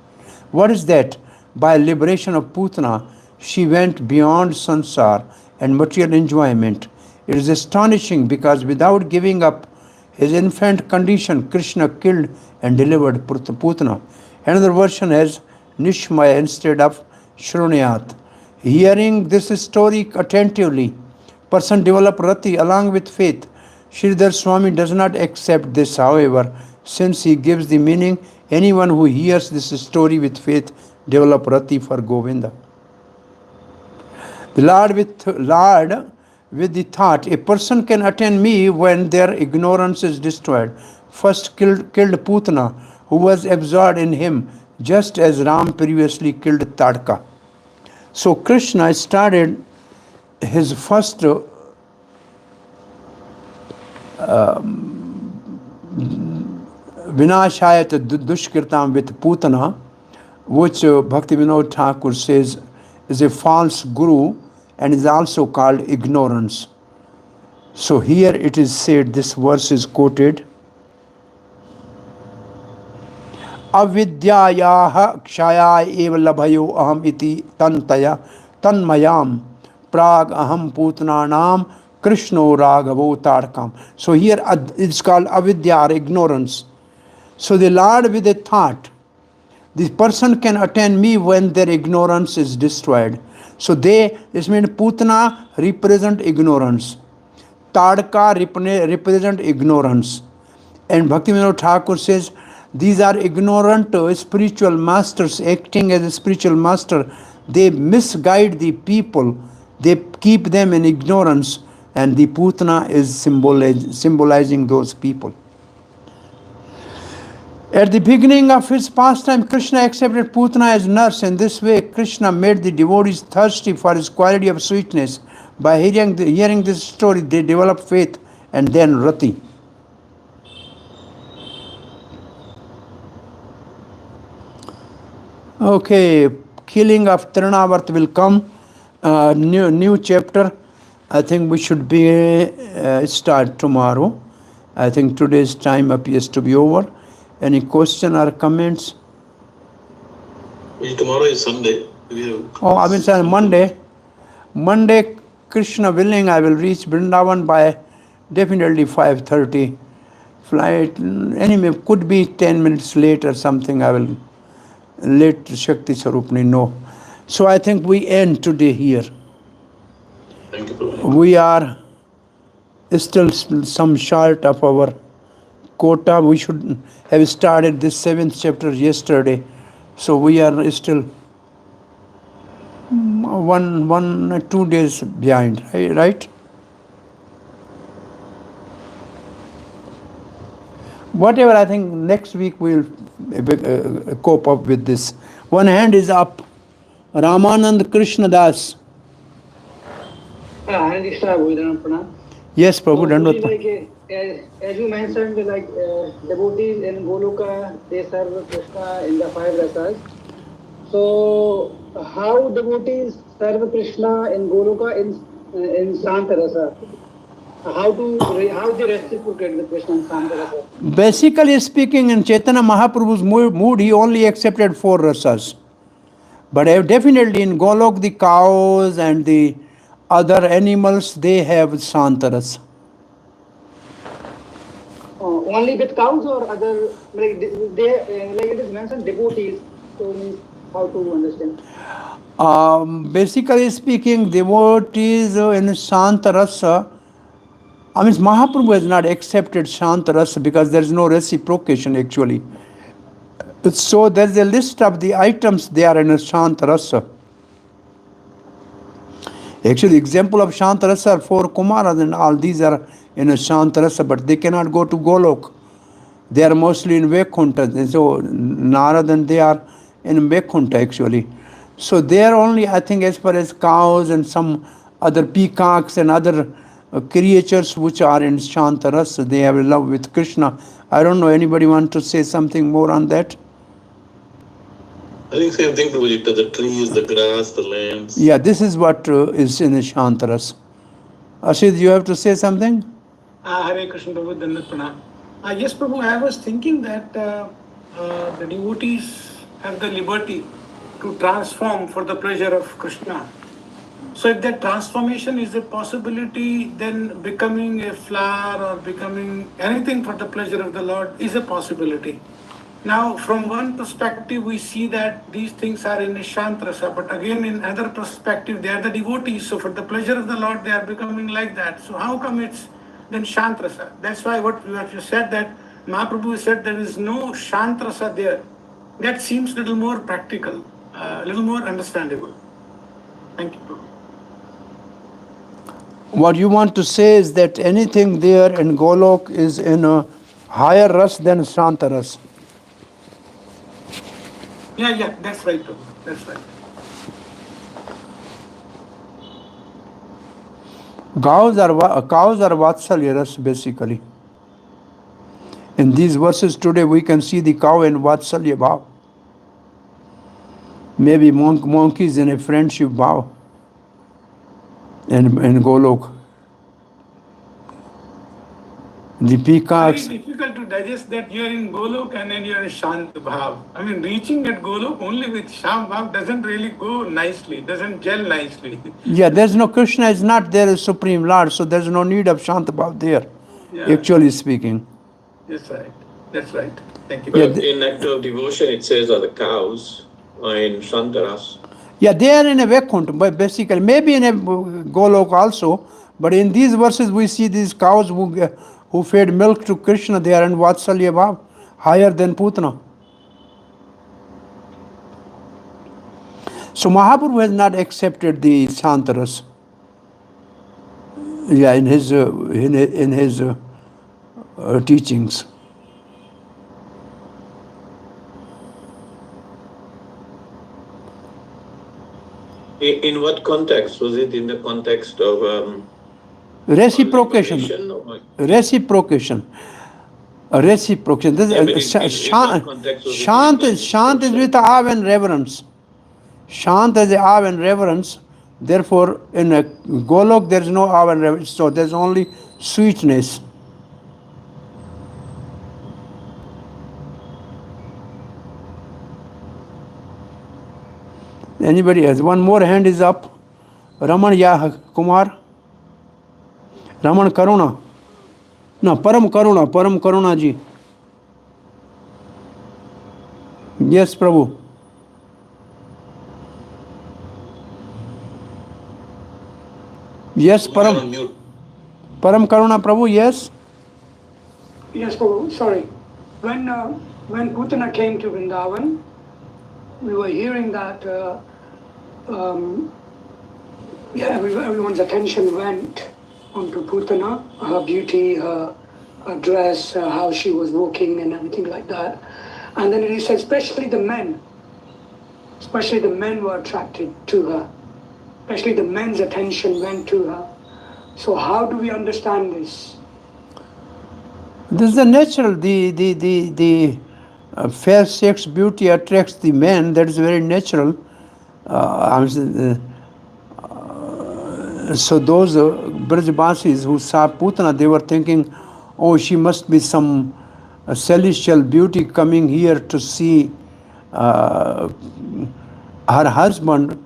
What is that? By liberation of Putana, she went beyond sansar and material enjoyment. It is astonishing because without giving up his infant condition, Krishna killed and delivered Putana. Another version has Nishmaya instead of Shrunayat. Hearing this story attentively, person develop rati along with faith. Sridhar Swami does not accept this, however, since he gives the meaning, anyone who hears this story with faith develop rati for Govinda. The Lord with the thought, a person can attain me when their ignorance is destroyed. First killed Putana, who was absorbed in him, just as Ram previously killed Tadka. So Krishna started his first Vinashayat Dushkirtam with Putana, which Bhakti Vinod Thakur says is a false guru and is also called ignorance. So here it is said, this verse is quoted, Avidyayaha kshaya eva labhayo aham iti tanmayam prag aham putnanam krishno raghavo tadkam. So here it's called avidya or ignorance. So the Lord with a thought, the person can attain me when their ignorance is destroyed. So this means Putana represent ignorance. Tadka represent ignorance. And Bhaktivinoda Thakur says, these are ignorant spiritual masters acting as a spiritual master. They misguide the people. They keep them in ignorance. And the Putana is symbolizing those people. At the beginning of his pastime, Krishna accepted Putana as nurse. In this way, Krishna made the devotees thirsty for his quality of sweetness. By hearing this story, they develop faith and then rati. Okay, killing of Trinavarta will come. New chapter. I think we should be start tomorrow. I think today's time appears to be over. Any question or comments? Tomorrow is Sunday. I mean, say Monday. Monday, Krishna willing, I will reach Vrindavan by definitely 5:30. Flight, anyway, could be 10 minutes late or something. I will let Shakti Sarupni know. So I think we end today here. Thank you, Prabhu. We are still some short of our quota. We should have started this 7th chapter yesterday. So we are still 2 days behind, right? Whatever, I think next week we'll cope up with this. One hand is up. Ramanand Krishna Das. Hare Krishna, Bhagavatam Pranam. Yes, Prabhu, So, Dandot. like, as you mentioned, like devotees in Goloka, they serve Krishna in the 5 rasas. So, how devotees serve Krishna in Goloka in Shanta rasa? How they reciprocate with Krishna in Shanta rasa? Basically speaking, in Chaitanya Mahaprabhu's mood, he only accepted 4 rasas. But definitely in Golok, the cows and the other animals, they have Santaras. Only with cows or other, like they, like it is mentioned, devotees. So means how to understand? Basically speaking, devotees in Santarasa, I mean, Mahaprabhu has not accepted Santarasa because there is no reciprocation actually. So there's a list of the items they are in a Shantarasa. Actually, the example of Shantarasa are 4 Kumaras and all these are in a Shantarasa, but they cannot go to Golok. They are mostly in Vaikuntha. So Narad and they are in Vaikuntha actually. So they are only, I think, as far as cows and some other peacocks and other creatures which are in Shantarasa, they have love with Krishna. I don't know, anybody want to say something more on that? I think same thing, Prabhuji, the trees, the grass, the lands. Yeah, this is what is in the Shantaras. Ashid, you have to say something? Hare Krishna Prabhu, Dandat Pranam. Yes, Prabhu, I was thinking that the devotees have the liberty to transform for the pleasure of Krishna. So if that transformation is a possibility, then becoming a flower or becoming anything for the pleasure of the Lord is a possibility. Now, from one perspective, we see that these things are in a Shantrasa, but again, in other perspective, they are the devotees. So for the pleasure of the Lord, they are becoming like that. So how come it's then Shantrasa? That's why what you said that Mahaprabhu said there is no Shantrasa there. That seems a little more practical, a little more understandable. Thank you, Prabhu. What you want to say is that anything there in Golok is in a higher ras than Shantaras. Yeah, that's right, Prabhu. That's right. Cows are Vatsalya ras basically. In these verses today, we can see the cow in Vatsalya bhav. Maybe monkeys in a friendship bhav. In Golok. The peacocks. Very difficult to digest that you are in Golok and then you are in Shant Bhav. I mean, reaching at Golok only with Shant Bhav doesn't really go nicely, doesn't gel nicely. Yeah, there's no, Krishna is not there as Supreme Lord, so there's no need of Shant Bhav there, actually speaking. That's right. That's right. Thank you. Yeah, In act of devotion, it says are the cows in Shantaras. Yeah, they are in a Vaikuntha, but basically, maybe in a Golok also, but in these verses we see these cows who fed milk to Krishna, they are in Vatsalya Bhav, higher than Putana. So Mahaprabhu has not accepted the Shantaras. Yeah, in his teachings. In what context? Was it in the context of Reciprocation. liberation or- Reciprocation. This Yeah, but is in what context was it Shant is with awe and reverence. Shant is awe and reverence. Therefore, in a Golok there is no awe and reverence. So there is only sweetness. Anybody has one more hand is up. Raman Ya Kumar. Raman Karuna. No, Param Karuna ji. Yes, Prabhu. Yes, Param Karuna Prabhu, yes. Yes, Prabhu, sorry. When Putana came to Vrindavan, we were hearing that everyone's attention went onto Putana, her beauty, her dress, how she was walking and everything like that. And then it said, especially the men were attracted to her. Especially the men's attention went to her. So how do we understand this? This is the natural, the fair sex beauty attracts the men, that is very natural. So those Brajbasis who saw Putana, they were thinking, oh, she must be some celestial beauty coming here to see her husband,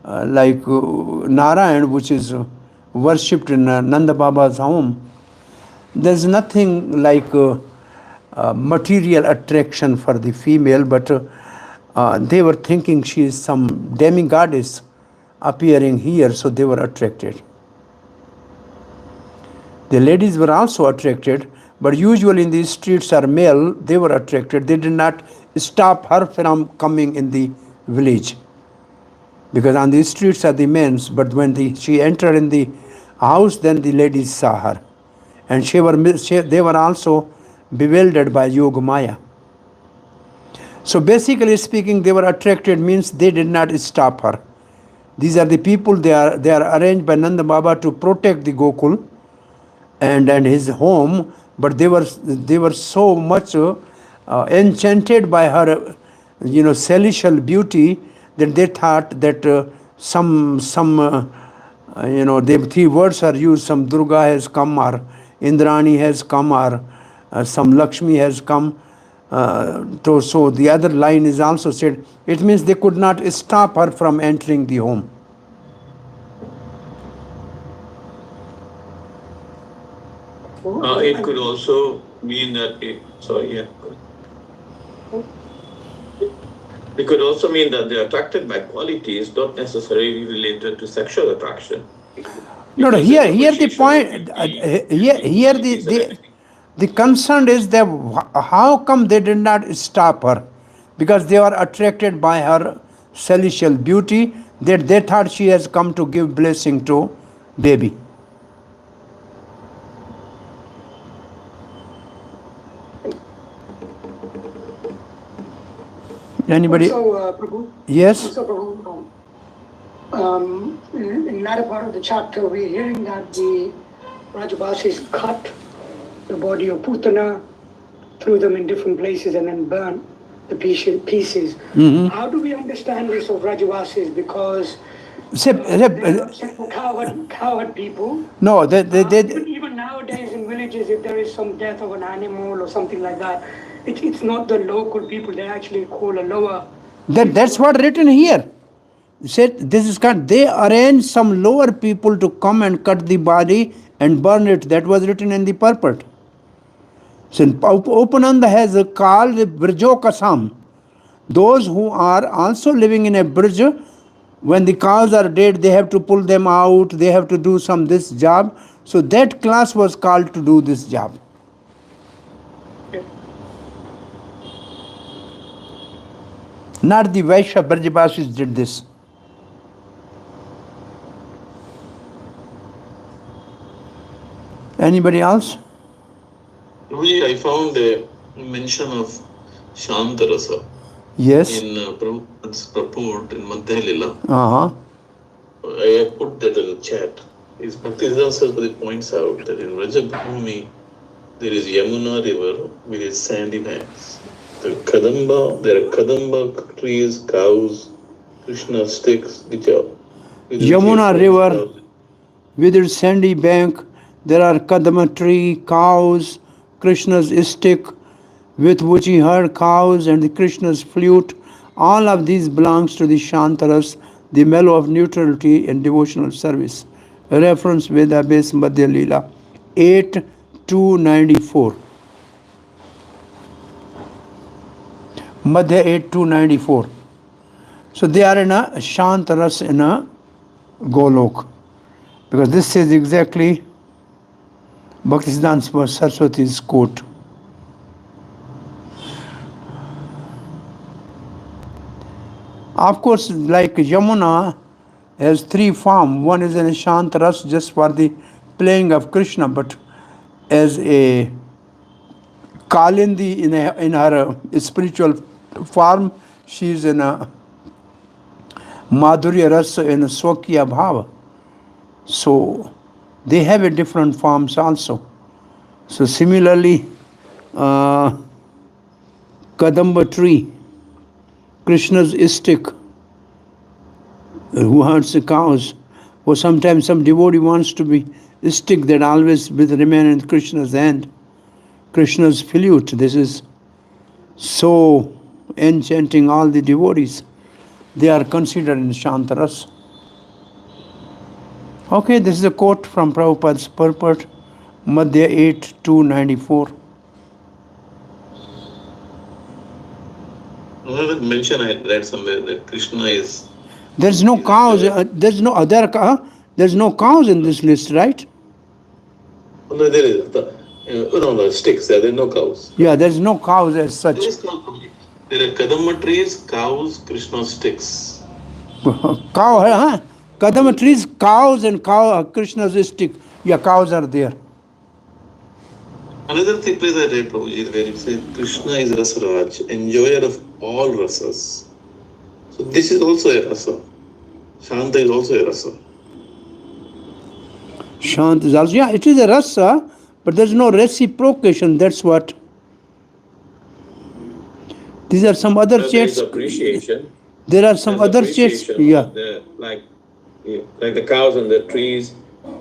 like Narayan, which is worshipped in Nanda Baba's home. There's nothing like material attraction for the female, but they were thinking she is some demigoddess appearing here, so they were attracted. The ladies were also attracted, but usually in the streets are male, they were attracted. They did not stop her from coming in the village, because on the streets are the men's, but when she entered in the house, then the ladies saw her. And they were also bewildered by Yoga Maya. So basically speaking, they were attracted means they did not stop her. These are the people, they are arranged by Nanda Baba to protect the Gokul and his home, but they were so much enchanted by her, celestial beauty, that they thought that the three words are used, some Durga has come, or Indrani has come, or some Lakshmi has come. So the other line is also said, it means they could not stop her from entering the home. It could also mean that it could also mean that they're attracted by qualities not necessarily related to sexual attraction. No, here the point, here the concern is that how come they did not stop her? Because they were attracted by her celestial beauty, that they thought she has come to give blessing to baby. Anybody? Also, Prabhu, Yes? Also, Prabhu, in latter part of the chapter, we're hearing that the Rajavasis cut the body of Putana, threw them in different places, and then burnt the pieces. Mm-hmm. How do we understand this of Rajavasis? Because coward people. No, even nowadays in villages, if there is some death of an animal or something like that, it's not the local people. They actually call a lower. That's what written here. Said this is cut. They arrange some lower people to come and cut the body and burn it. That was written in the purport. So Upananda has called Brjo Kasam. Those who are also living in a bridge, when the cows are dead, they have to pull them out, they have to do this job. So that class was called to do this job. Not the Vaishya Brajavasis did this. Anybody else? I found a mention of Shantarasa Yes. in Prabhupada's purport in Madhya Lila. Uh-huh. I have put that in the chat. His Bhaktisiddhanta Saraswati points out that in Rajabhumi there is Yamuna river with its sandy banks. There are Kadamba trees, cows, Krishna sticks, which are Yamuna river with its sandy bank. There are Kadama tree, cows, Krishna's stick with which he heard cows and the Krishna's flute. All of these belongs to the Shantaras, the mellow of neutrality and devotional service. Reference Vedabase Madhya Lila 8-294. Madhya 8-294. So they are in a Shantaras in a Golok. Because this is exactly Bhaktisiddhanta Saraswati's quote. Of course, like Yamuna has three forms. One is in a Shantaras just for the playing of Krishna, but as a Kalindi in her spiritual form, she is in a Madhurya Rasa in a Swakya Bhava. So they have a different forms also. So similarly, Kadamba tree, Krishna's stick, who herds the cows, or sometimes some devotee wants to be a stick that always will remain in Krishna's hand. Krishna's flute, this is so enchanting all the devotees. They are considered in Shantaras. Okay, this is a quote from Prabhupada's purport, Madhya 8-294. Another mention I read somewhere that Krishna is. There's no cows. There's no other. There's no cows in this list, right? No, there is. No, sticks. There are no cows. Yeah, there's no cows as such. There are Kadamba trees, cows, Krishna sticks. Cow, huh? Kadamba trees, cows, and Krishna's stick. Yeah, cows are there. Another thing place I read, Prabhuji, where it says Krishna is Rasaraj, enjoyer of all rasas. So this is also a rasa. Shanta is also a rasa. Shant is also, yeah, it is a rasa, but there's no reciprocation. That's what. These are some other chants. Appreciation. There are some other chants. Yeah. Like the cows and the trees,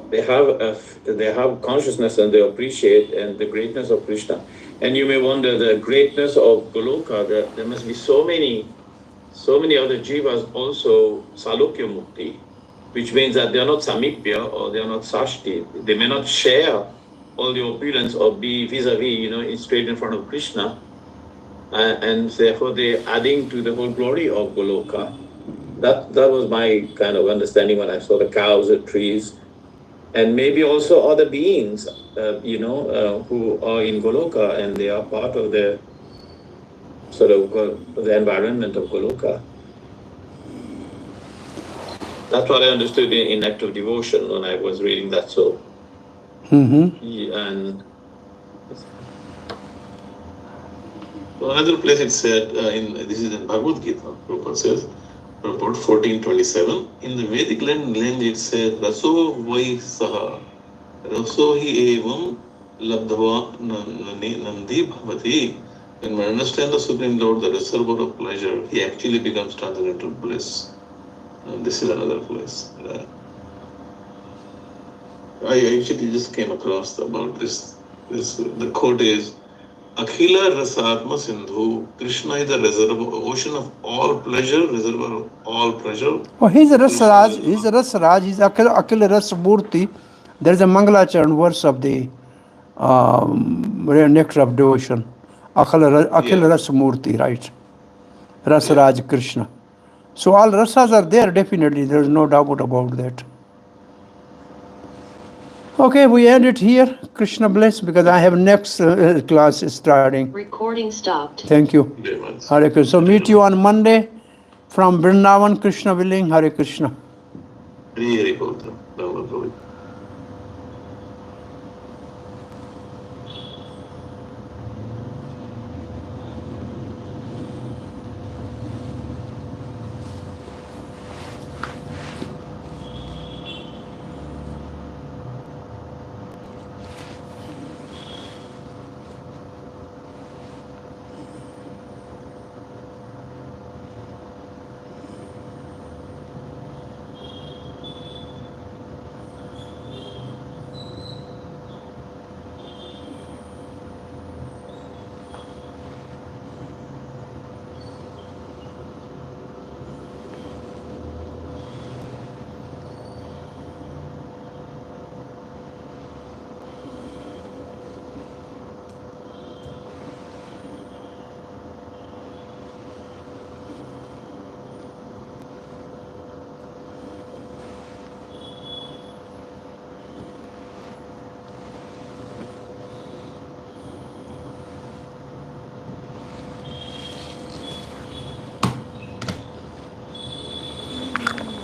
they have consciousness and they appreciate and the greatness of Krishna. And you may wonder the greatness of Goloka, that there must be so many other jivas also salokya mukti, which means that they are not samipya or they are not sashti. They may not share all the opulence or be vis-a-vis, straight in front of Krishna. And therefore they're adding to the whole glory of Goloka. That was my kind of understanding when I saw the cows, the trees, and maybe also other beings, who are in Goloka and they are part of the sort of the environment of Goloka. That's what I understood in active devotion when I was reading that. So, and another place it said, this is in Bhagavad Gita, Prabhupada says, report 1427. In the Vedic language it says, Raso vai saha, Raso hi evam labdhava nandi bhavati. When we understand the Supreme Lord, the reservoir of pleasure, he actually becomes transcendental bliss. And this is another place. I actually just came across about this. The quote is, Akhila Rasatma Sindhu, Krishna is the reservoir, ocean of all pleasure, reservoir of all pleasure. Oh, he's a Rasaraj, he's Akhila Rasamurti. There is a Mangalacharan verse of the nectar of devotion. Akhila Rasamurti, right? Rasaraj Krishna. So all rasas are there, definitely. There is no doubt about that. Okay, we end it here. Krishna bless, because I have next class starting. Recording stopped. Thank you. Very much. Hare Krishna. So meet you on Monday from Vrindavan, Krishna willing. Hare Krishna. Very good. Dharma Prabhu.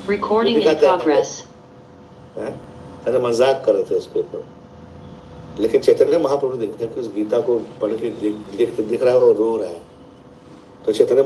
Recording in progress. अरे मजाक कर रहे थे उसके ऊपर, लेकिन चैतन्य महाप्रभु देखते हैं कि उस गीता को पढ़ के दिख रहा है और रो रहा है, तो चैतन्य